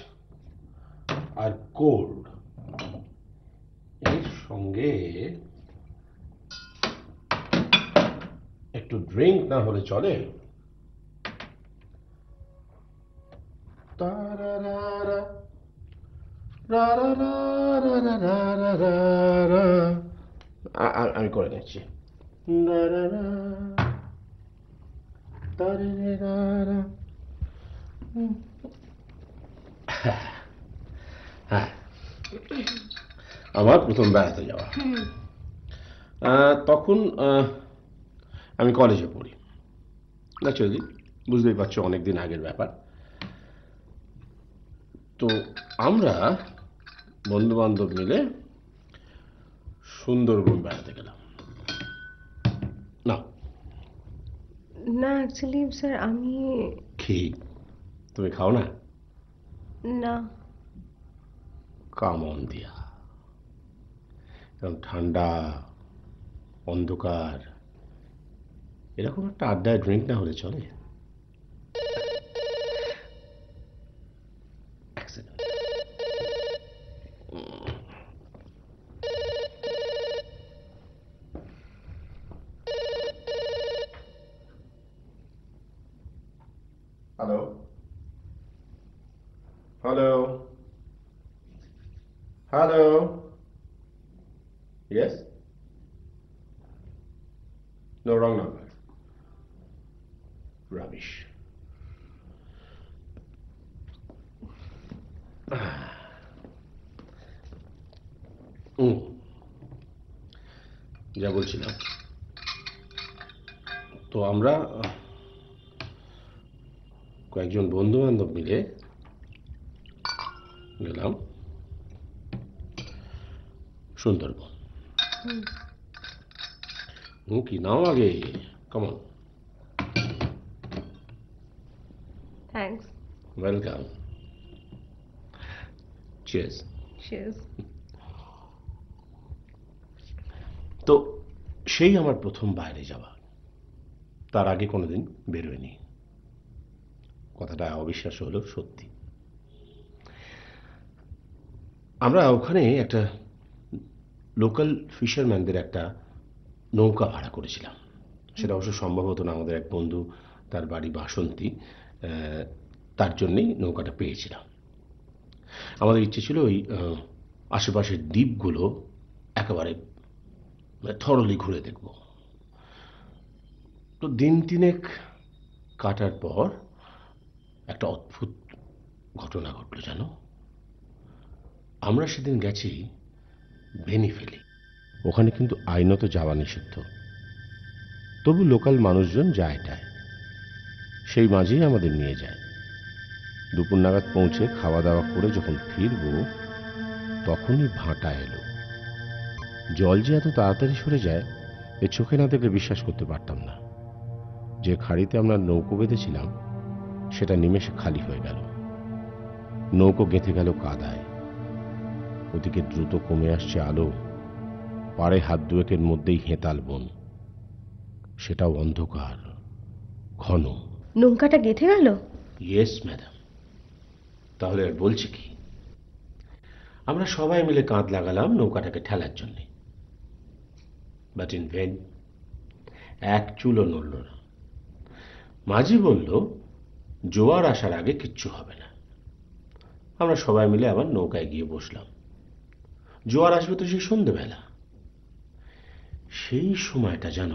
আর কোল্ড এর সঙ্গে একটু ড্রিঙ্ক না হলে চলে? আমি করে নিচ্ছি। হ্যাঁ, আমার প্রথম বেড়াতে যাওয়া, তখন আমি কলেজে পড়ি। ন্যাচুরালি বুঝতেই পারছো অনেকদিন আগের ব্যাপার। তো আমরা বন্ধু বান্ধব মিলে সুন্দরবন বেড়াতে গেলাম। না না, অ্যাকচুয়ালি স্যার আমি কি তুমি খাও না? না। কাম অন দিয়া, এরকম ঠান্ডা অন্ধকার এরকম একটা আড্ডায় ড্রিঙ্ক না হলে চলে? Hello hello hello, yes, no, wrong number, rubbish. যা বলছিলাম, তো আমরা কয়েকজন বন্ধু বান্ধব মিলে গেলাম সুন্দরবন। কি নাও আগে, কেমন? থ্যাঙ্কস। ওয়েলকাম। চিয়ার্স। চিয়ার্স। তো সেই আমার প্রথম বাইরে যাওয়া, তার আগে কোনোদিন বেরোয়নি। কথাটা অবিশ্বাস হলেও সত্যি। আমরা ওখানে একটা লোকাল ফিশারম্যানদের একটা নৌকা ভাড়া করেছিলাম। সেটা অবশ্য সম্ভব হতো না, আমাদের এক বন্ধু, তার বাড়ি বাসন্তী, তার জন্যেই নৌকাটা পেয়েছিলাম। আমাদের ইচ্ছে ছিল ওই আশেপাশের দ্বীপগুলো একেবারে থরলি ঘুরে দেখব। তো দিন তিনেক কাটার পর একটা অদ্ভুত ঘটনা ঘটল জানো। আমরা সেদিন গেছি ভেনিফেলি। ওখানে কিন্তু আইনত যাওয়া নিষিদ্ধ, তবু লোকাল মানুষজন যায় এটায়। সেই মাঝেই আমাদের নিয়ে যায়। দুপুর নাগাদ পৌঁছে খাওয়া দাওয়া করে যখন ফিরব তখনই ভাঁটা এলো। জল যে এত তাড়াতাড়ি সরে যায় এ চোখে না দেখলে বিশ্বাস করতে পারতাম না। যে খাড়িতে আমরা নৌকো বেঁধেছিলাম সেটা নিমেষে খালি হয়ে গেল। নৌকো গেঁথে গেল কাদায়। ওদিকে দ্রুত কমে আসছে আলো। পাড়ে হাত দুয়েকের মধ্যেই হেঁতাল বন, সেটাও অন্ধকার ঘন। নৌকাটা গেঁথে গেল? Yes madam. তাহলে আর বলছি কি, আমরা সবাই মিলে কাঁধ লাগালাম নৌকাটাকে ঠেলার জন্য, বাট ইন ভেন। এক চুলও নড়ল না। মাঝি বলল জোয়ার আসার আগে কিচ্ছু হবে না। আমরা সবাই মিলে আবার নৌকায় গিয়ে বসলাম। জোয়ার আসবে তো সেই সন্ধ্যেবেলা। সেই সময়টা যেন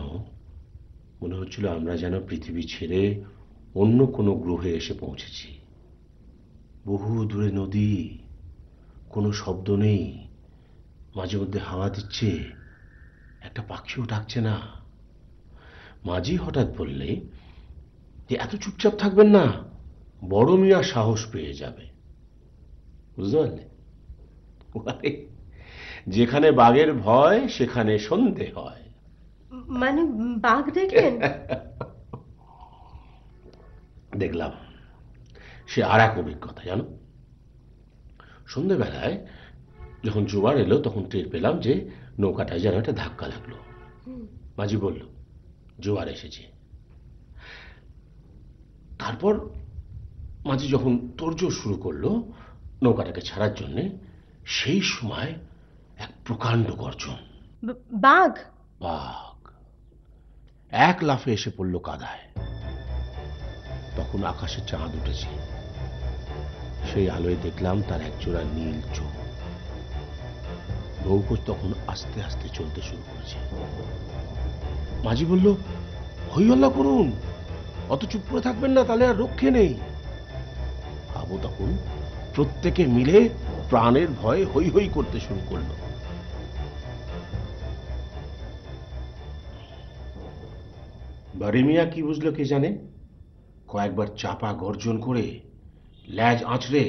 মনে হচ্ছিল আমরা যেন পৃথিবী ছেড়ে অন্য কোনো গ্রহে এসে পৌঁছেছি। বহু দূরে নদী, কোনো শব্দ নেই, মাঝে মধ্যে হাওয়া দিচ্ছে, একটা পাখিও ডাকছে না। মাঝি হঠাৎ বললে যে এত চুপচাপ থাকবেন না, বড় মিয়া সাহস পেয়ে যাবে। বুঝতে পারলে? যেখানে বাঘের ভয় সেখানে সন্ধে হয়। মানে বাঘ দেখলেন? দেখলাম। সে আর এক অভিজ্ঞতা জানো। সন্ধ্যেবেলায় যখন জোয়ার এলো তখন টের পেলাম যে নৌকাটায় যেন একটা ধাক্কা লাগলো। মাঝি বলল জোয়ার এসেছে। তারপর মাঝি যখন তোড়জোড় শুরু করলো নৌকাটাকে ছাড়ার জন্যে, সেই সময় এক প্রকাণ্ড গর্জন। বাঘ? বাঘ এক লাফে এসে পড়ল কাদায়। তখন আকাশে চাঁদ উঠেছে। সেই আলোয় দেখলাম তার একজোড়া নীল চোখ। নৌকো তখন আস্তে আস্তে চলতে শুরু করেছে। মাঝি বলল হই হল্লা করুন, অত চুপ করে থাকবেন না, তাহলে আর রক্ষে নেই। আবু তখন প্রত্যেকে মিলে প্রাণের ভয়ে হই হই করতে শুরু করল। বাড়ি মিয়া কি বুঝলো কে জানে, কয়েকবার চাপা গর্জন করে ল্যাজ আঁচড়ে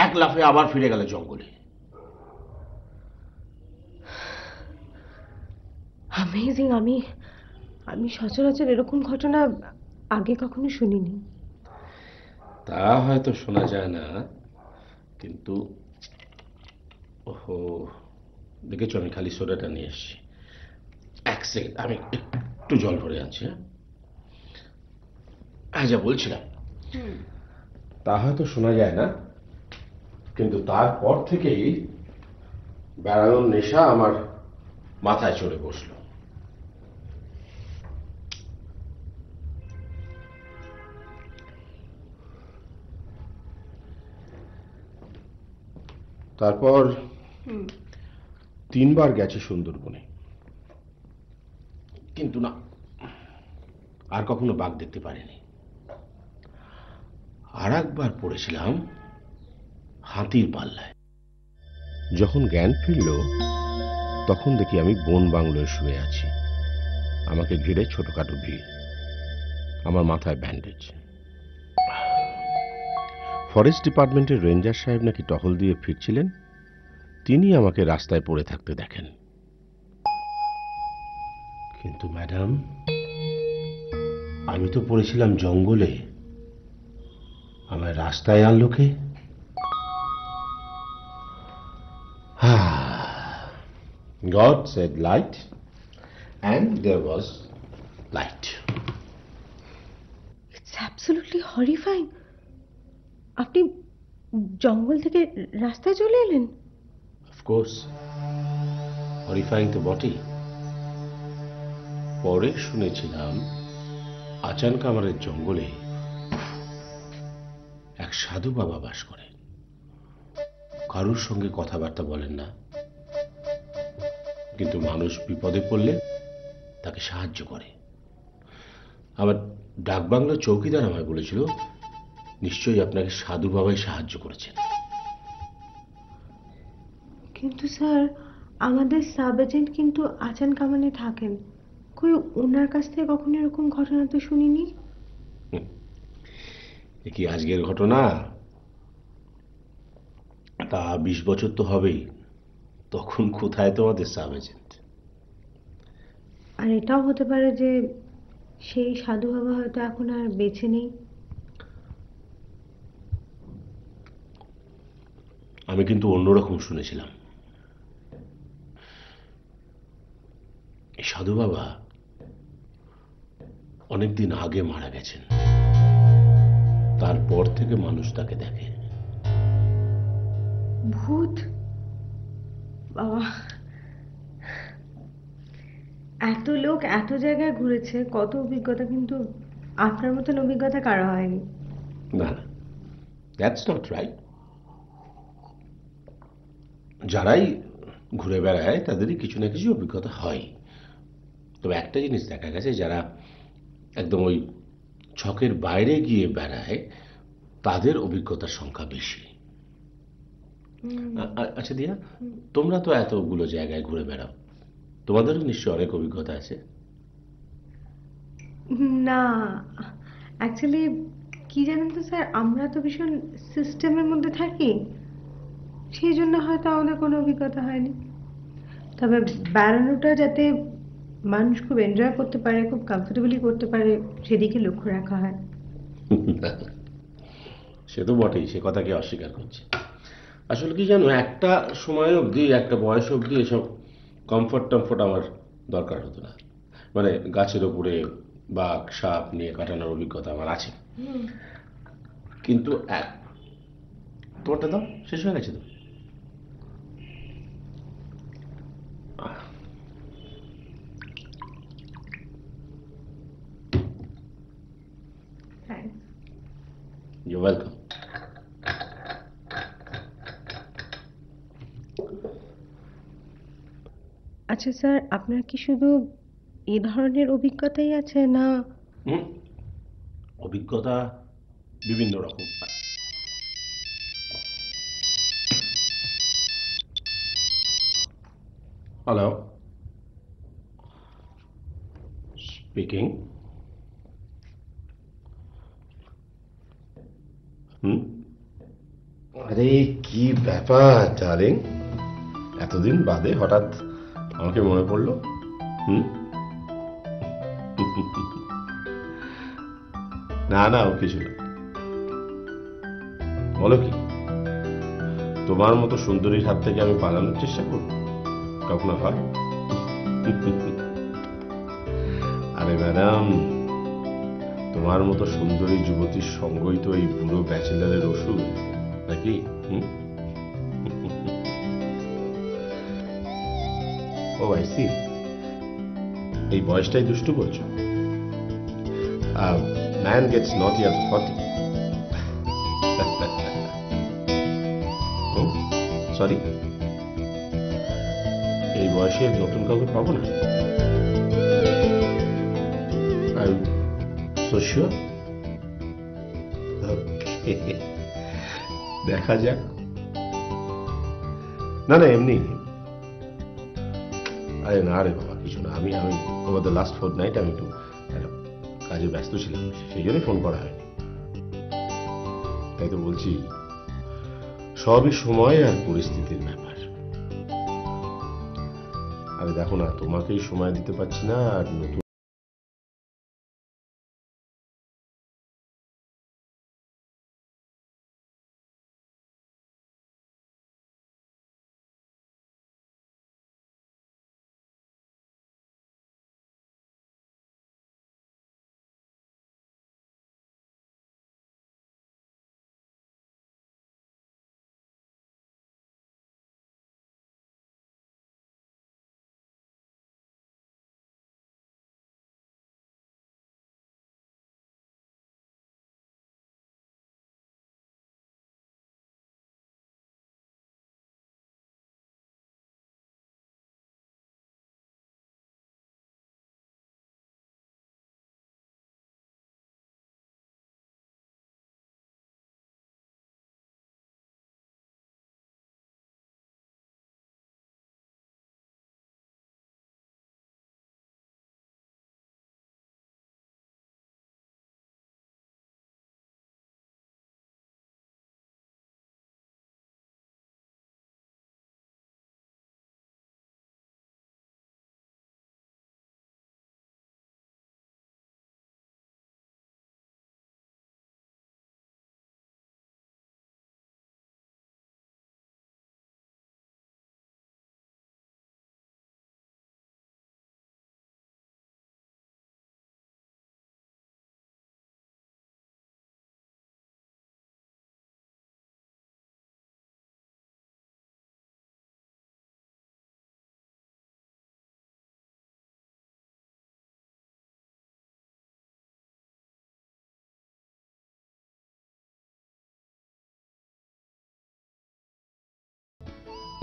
এক লাফে আবার ফিরে গেল জঙ্গলে। অ্যামেজিং। আমি সচরাচর এরকম ঘটনা আগে কখনো শুনিনি। তা হয়তো শোনা যায় না, কিন্তু ওহো, দেখেছো আমি খালি সোডাটা নিয়ে এসছি। এক সেকেন্ড, আমি একটু জল ভরে আনছি। হ্যাঁ, যা বলছিলাম, তা হয়তো শোনা যায় না, কিন্তু তারপর থেকেই বেড়ানোর নেশা আমার মাথায় চড়ে বসলো। তারপর 3 বার গেছে সুন্দরবনে, কিন্তু না, আর কখনো বাঘ দেখতে পারিনি। আর একবার পড়েছিলাম হাতির পাল্লায়। যখন জ্ঞান ফিরল তখন দেখি আমি বন বাংলোয় শুয়ে আছি। আমাকে ঘিরে ছোটখাটো ভিড়, আমার মাথায় ব্যান্ডেজ। ফরেস্ট ডিপার্টমেন্টের রেঞ্জার সাহেব নাকি টহল দিয়ে ফিরছিলেন, তিনি আমাকে রাস্তায় পড়ে থাকতে দেখেন। কিন্তু ম্যাডাম, আমি তো পড়েছিলাম জঙ্গলে, আমায় রাস্তায় আনলো কে? God said light, and there was light. It's absolutely horrifying. আপনি জঙ্গল থেকে রাস্তায় চলে এলেন? অফকোর্স, হরিফাইং তো বটেই। পরে শুনেছিলাম আচান কামারের জঙ্গলে এক সাধু বাবা বাস করে। কারোর সঙ্গে কথাবার্তা বলেন না, কিন্তু মানুষ বিপদে পড়লে তাকে সাহায্য করে। আবার ডাকবাংলার চৌকিদার আমায় বলেছিল নিশ্চয়ই আপনাকে সাধু বাবাই সাহায্য করেছেন। কিন্তু স্যার, আমাদের সাব এজেন্ট কিন্তু আচান কামানে থাকেন, কই ওনার কাছ থেকে কখনো এরকম ঘটনা তো শুনিনি। এ কি আজকের ঘটনা? তা 20 বছর তো হবেই। তখন কোথায় তোমাদের সাব এজেন্ট? আর এটাও হতে পারে যে সেই সাধু বাবা হয়তো এখন আর বেঁচে নেই। আমি কিন্তু অন্যরকম শুনেছিলাম। এই সাধু বাবা অনেকদিন আগে মারা গেছেন, তারপর থেকে মানুষ তাকে দেখে। ভূত? বাবা, এত লোক এত জায়গায় ঘুরেছে, কত অভিজ্ঞতা, কিন্তু আপনার মতন অভিজ্ঞতা কারো হয়নি। না, দ্যাটস নট রাইট। যারাই ঘুরে বেড়ায় তাদেরই কিছু না কিছু অভিজ্ঞতা হয়। তবে একটা জিনিস দেখা গেছে, যারা একদম ওই ছকের বাইরে গিয়ে বেড়ায় তাদের অভিজ্ঞতার সংখ্যা বেশি। আচ্ছা দিয়া, তোমরা তো এতগুলো জায়গায় ঘুরে বেড়াও, তোমাদেরও নিশ্চয় অনেক অভিজ্ঞতা আছে। না, অ্যাকচুয়ালি কি জানেন তো স্যার, আমরা তো ভীষণ সিস্টেমের মধ্যে থাকি, সেই জন্য হয়তো আমাদের কোনো অভিজ্ঞতা হয়নি। তবে বেড়ানোটা যাতে মানুষ খুব এনজয় করতে পারে, খুব কমফোর্টেবলি করতে পারে, সেদিকে লক্ষ্য রাখা হয়। সে তো বটেই, সে কথাকে অস্বীকার করছে। আসলে কি জানো, একটা সময় অবধি, একটা বয়স অবধি এসব কমফর্ট টমফর্ট আমার দরকার হতো না। মানে গাছের উপরে বাঘ সাপ নিয়ে কাটানোর অভিজ্ঞতা আমার আছে, কিন্তু তোমারটা দাও, শেষ হয়ে গেছে তো। You're welcome. আচ্ছা স্যার, আপনার কি শুধু এ ধরনের অভিজ্ঞতাই আছে, না? অভিজ্ঞতা বিভিন্ন রকম। Hello, speaking. আরে কি ব্যাপার ডার্লিং, এতদিন বাদে হঠাৎ আমাকে মনে পড়লো? না না, ও কিছু না। বলো কি, তোমার মতো সুন্দরীর হাত থেকে আমি পালানোর চেষ্টা করবো? কখনো হয়? আরে ম্যাডাম, তোমার মতো সুন্দরী যুবতীর সঙ্গই তো এই বুড়ো ব্যাচেলারের ওষুধ, নাকি? ও আই সি, এই বয়সটাই দুষ্টু বলছো? ম্যান গেটস নটি আফটার 40। সরি, এই বয়সে নতুন কাউকে পাবো না। So sure? Okay. দেখা যাক। না না, এমনি। আরে না রে বাবা, কিছু না। আমি ওভার দ্য লাস্ট ফোর্টনাইট আমি একটু কাজে ব্যস্ত ছিলাম, সেই জন্যই ফোন করা হয়নি। তাই তো বলছি, সবই সময় আর পরিস্থিতির ব্যাপার। আরে দেখো না, তোমাকেই সময় দিতে পারছি না, আর নতুন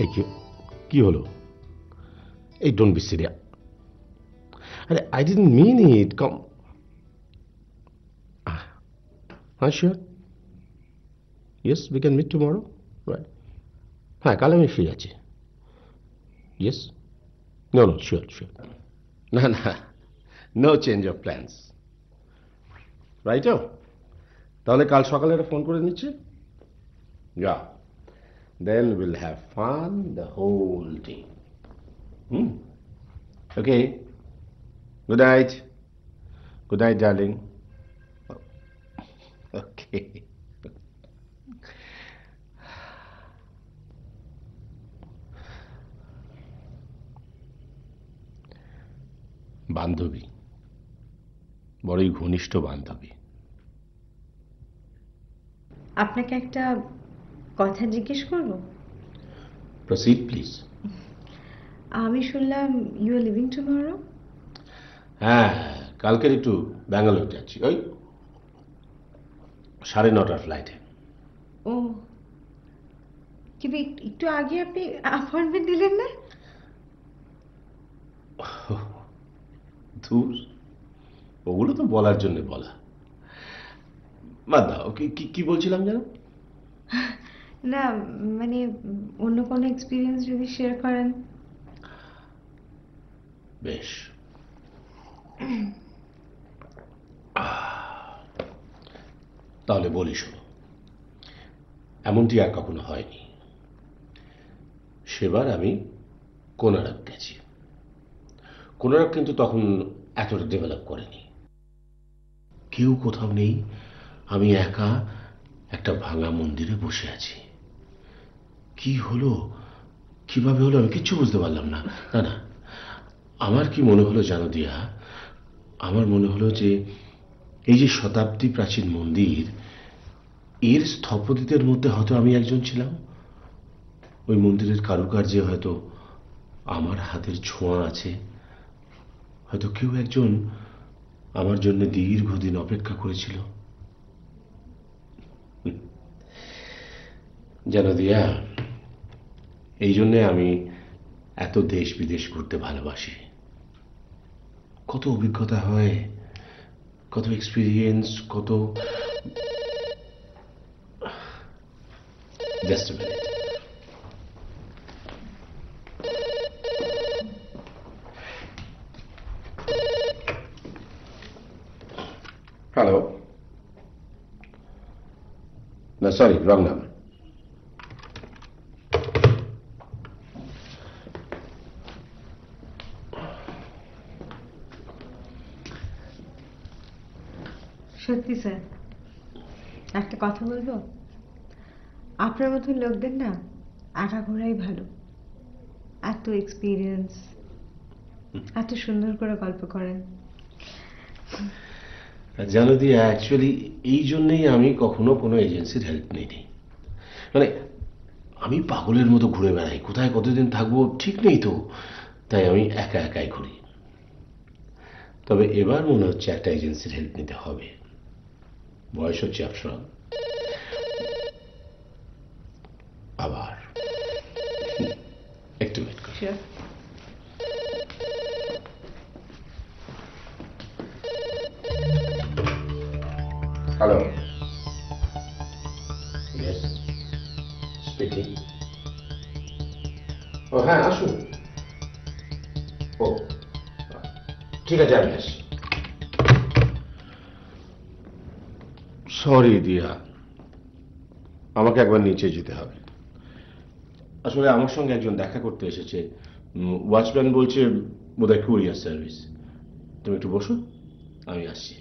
এই কি হলো? এই ডোন্ট বি সিরিয়াস। আরে আই ডিডন্ট মিন ইট। কম, হ্যাঁ sure, yes we can meet tomorrow, right? হ্যাঁ, কাল আমি ফ্রি আছি। Yes, no no, sure sure. না না, no change of plans, right? তাহলে কাল সকালে একটা ফোন করে নিচ্ছি। Yeah, then we'll have fun the whole day. Okay. Good night. Good night, darling. Okay. বান্ধবী, বড়ই ঘনিষ্ঠ বান্ধবী। আপনাকে একটা কথা জিজ্ঞেস করব? Proceed please. আমি শুনলাম ইউ আর লিভিং টুমরো। হ্যাঁ, কালকের একটু ব্যাঙ্গালোর যাচ্ছি, ওই 9:30 ফ্লাইটে। ও, কিন্তু একটু আগে আপনি অ্যাপয়েন্টমেন্ট দিলেন না? ধুর, ওগুলো তো বলার জন্য বলা। বাদ দাও, কি বলছিলাম যেন? না, মানে অন্য কোনো এক্সপিরিয়েন্স যদি শেয়ার করেন। বেশ, তাহলে বলি শোনো। এমনটি আর কখনো হয়নি। সেবার আমি কোনারক গেছি। কোনারক কিন্তু তখন এতটা ডেভেলপ করেনি, কেউ কোথাও নেই, আমি একা একটা ভাঙা মন্দিরে বসে আছি। কি হলো, কিভাবে হলো, আমি কিচ্ছু বুঝতে পারলাম না। না না, আমার কি মনে হলো জানো দিয়া? আমার মনে হলো যে এই যে শতাব্দী প্রাচীন মন্দির, এর স্থপতিদের মধ্যে হয়তো আমি একজন ছিলাম। ওই মন্দিরের কারুকার্যে হয়তো আমার হাতের ছোঁয়া আছে। হয়তো কেউ একজন আমার জন্য দীর্ঘদিন অপেক্ষা করেছিল। জানো দিয়া, এই জন্যে আমি এত দেশ বিদেশ ঘুরতে ভালোবাসি। কত অভিজ্ঞতা হয়, কত এক্সপিরিয়েন্স, কত। Just a minute. হ্যালো, না সরি, রং নাম। সত্যি স্যার, একটা কথা বলবো? আপনার মতো লোকদের না একা ঘোরাই ভালো। এত এক্সপিরিয়েন্স, এত সুন্দর করে গল্প করেন। জানো দিয়া, অ্যাকচুয়ালি এই জন্যই আমি কখনো কোনো এজেন্সির হেল্প নিইনি। মানে আমি পাগলের মতো ঘুরে বেড়াই, কোথায় কতদিন থাকবো ঠিক নেই তো, তাই আমি একা একাই ঘুরি। তবে এবার মনে হচ্ছে একটা এজেন্সির হেল্প নিতে হবে। বয়স হচ্ছে আফসর, আবার একটু ওয়েট করি। Hello, yes speaking. ও হ্যাঁ, আসুন। ও ঠিক আছে, আমি আসি। সরি দিয়া, আমাকে একবার নিচে যেতে হবে। আসলে আমার সঙ্গে একজন দেখা করতে এসেছে। ওয়াচম্যান বলছে বোধহয় কুরিয়ার সার্ভিস। তুমি একটু বসো, আমি আসছি।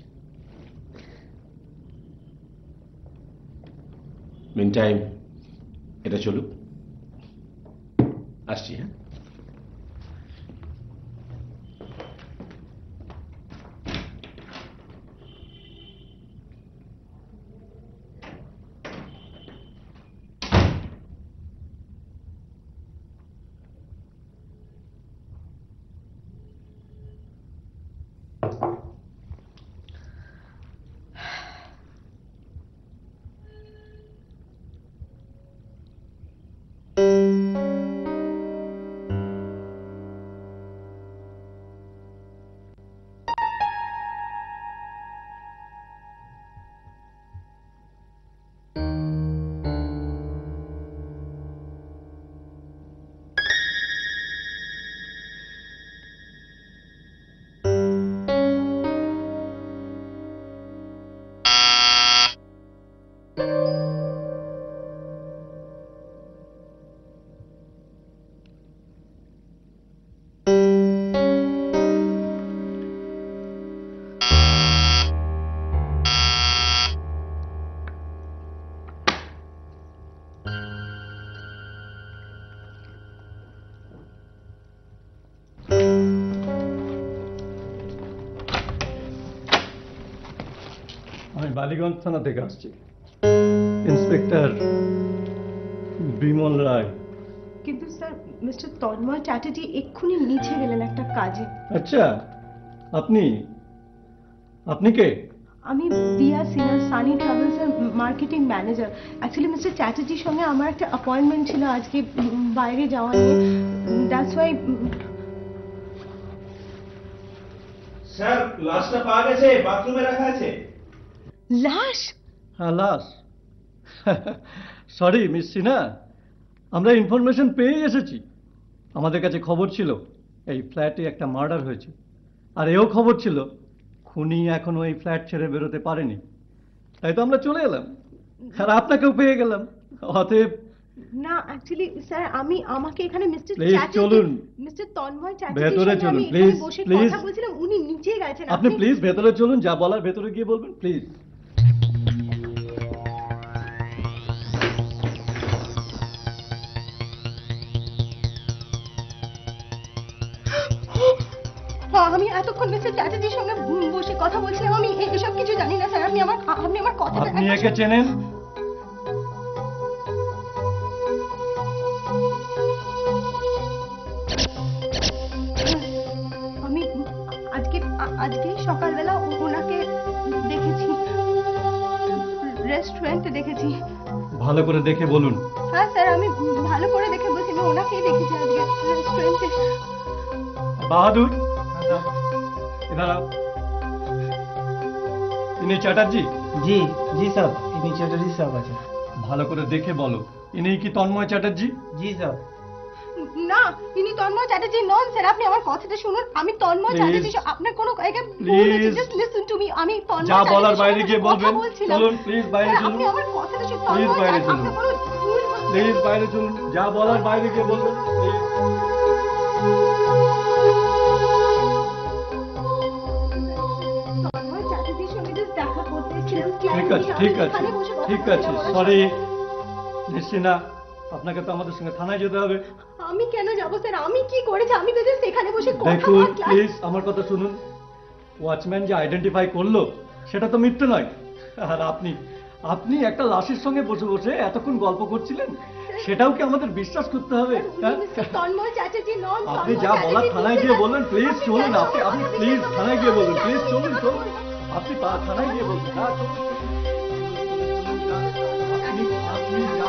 মিন টাইম এটা চলুক, আসছি। হ্যাঁ, বালিগঞ্জ থানা থেকে আসছি, ইন্সপেক্টর বিমল রায়। কিন্তু স্যার মিস্টার তন্ময় চ্যাটার্জি এক্ষুনি নিচে গেলেন একটা কাজে। আচ্ছা, আপনি আপনি কে? আমি দিয়া সিনহা, সানি ট্রাভেলস এর মার্কেটিং ম্যানেজার। অ্যাকচুয়ালি মিস্টার চ্যাটার্জির সঙ্গে আমার একটা অ্যাপয়েন্টমেন্ট ছিল আজকে বাইরে যাওয়া নিয়ে, দ্যাটস ওয়াই। স্যার, লাশটা পাওয়া গেছে, বাথরুমে রাখা আছে। লাশ? হ্যাঁ, লাশ। সরি মিস সিনহা, আমরা ইনফরমেশন পেয়ে এসেছি। আমাদের কাছে খবর ছিল এই ফ্ল্যাটে একটা মার্ডার হয়েছে, আর এও খবর ছিল খুনি এখনো এই ফ্ল্যাট ছেড়ে বেরোতে পারেনি। তাই তো আমরা চলে এলাম, আর আপনাকেও পেয়ে গেলাম। অতএব না, অ্যাকচুয়ালি স্যার আমাকে এখানে মিস্টার প্লিজ চলুন, মিস্টার তন্ময় চ্যাটার্জি ভেতরে চলুন প্লিজ। প্লিজ কথা বলছিলাম, উনি নিচে গেছেন। আপনি প্লিজ ভেতরে চলুন, যা বলার ভেতরে গিয়ে বলবেন প্লিজ। আমি এতক্ষণ মিস্টার চ্যাটার্জির সঙ্গে বসে কথা বলছিলাম, আমি এসব কিছু জানি না স্যার। আপনি আমার কথা। আপনি একে চেনেন? আমি আজকে সকালবেলা ওনাকে দেখেছি, রেস্টুরেন্টে দেখেছি। ভালো করে দেখে বলুন। হ্যাঁ স্যার, আমি ভালো করে দেখে বলছি, আমি ওনাকেই দেখেছি আজকে রেস্টুরেন্টে। বাহাদুর, इधर आओ। ইনি চ্যাটার্জি? জি জি স্যার, ইনি চ্যাটার্জি সাহেব আছে। ভালো করে দেখে বলো, ইনি কি তন্ময় চ্যাটার্জি? জি স্যার। না, ইনি তন্ময় চ্যাটার্জি নন স্যার। আপনি আমার কথাটা শুনুন, আমি তন্ময় চ্যাটার্জি। আপনার কোনো জাস্ট লিসেন টু মি। আমি তন্ময় যা চ্যাটার্জির বলার বাইরে সঙ্গে গিয়ে কথা বলবেন। বলছিলাম। চলুন প্লিজ বাইরে স্যার, চলুন। আপনি আমার কথাটা শুনুন। প্লিজ তন্ময় বাইরে চ্যাটার্জি, চলুন। আপনার কোনো ভুল হচ্ছে। প্লিজ বাইরে চলুন, যা বলার বাইরে গিয়ে বলবেন প্লিজ। তন্ময় চ্যাটার্জির সঙ্গে just দেখা করতে এসেছিলাম। ঠিক আছে, আমি ঠিক আছে, এখানে বসে কথা ঠিক আছে। বলছিলাম ওনার সরি সঙ্গে। নিশ্চিনা, আপনাকে তো আমাদের সঙ্গে থানায় যেতে হবে। আমি কেন যাবো স্যার? আমি কি করেছি? আমি তো just এখানে বসে কথা দেখুন বলছিলাম। প্লিজ আমার কথা শুনুন। ওয়াচম্যান যে আইডেন্টিফাই করলো সেটা তো মিথ্যে নয়। আর আপনি একটা লাশের সঙ্গে বসে বসে এতক্ষণ গল্প করছিলেন, সেটাও কি আমাদের বিশ্বাস করতে হবে? হ্যাঁ? তন্ময় চ্যাটার্জি নন। আপনি যা বলার থানায় গিয়ে বলবেন। প্লিজ চলুন, আপনি প্লিজ থানায় গিয়ে বলুন। প্লিজ চলুন, চলুন, আপনি থানায় গিয়ে বলুন। হ্যাঁ, চলুন। আপনি যা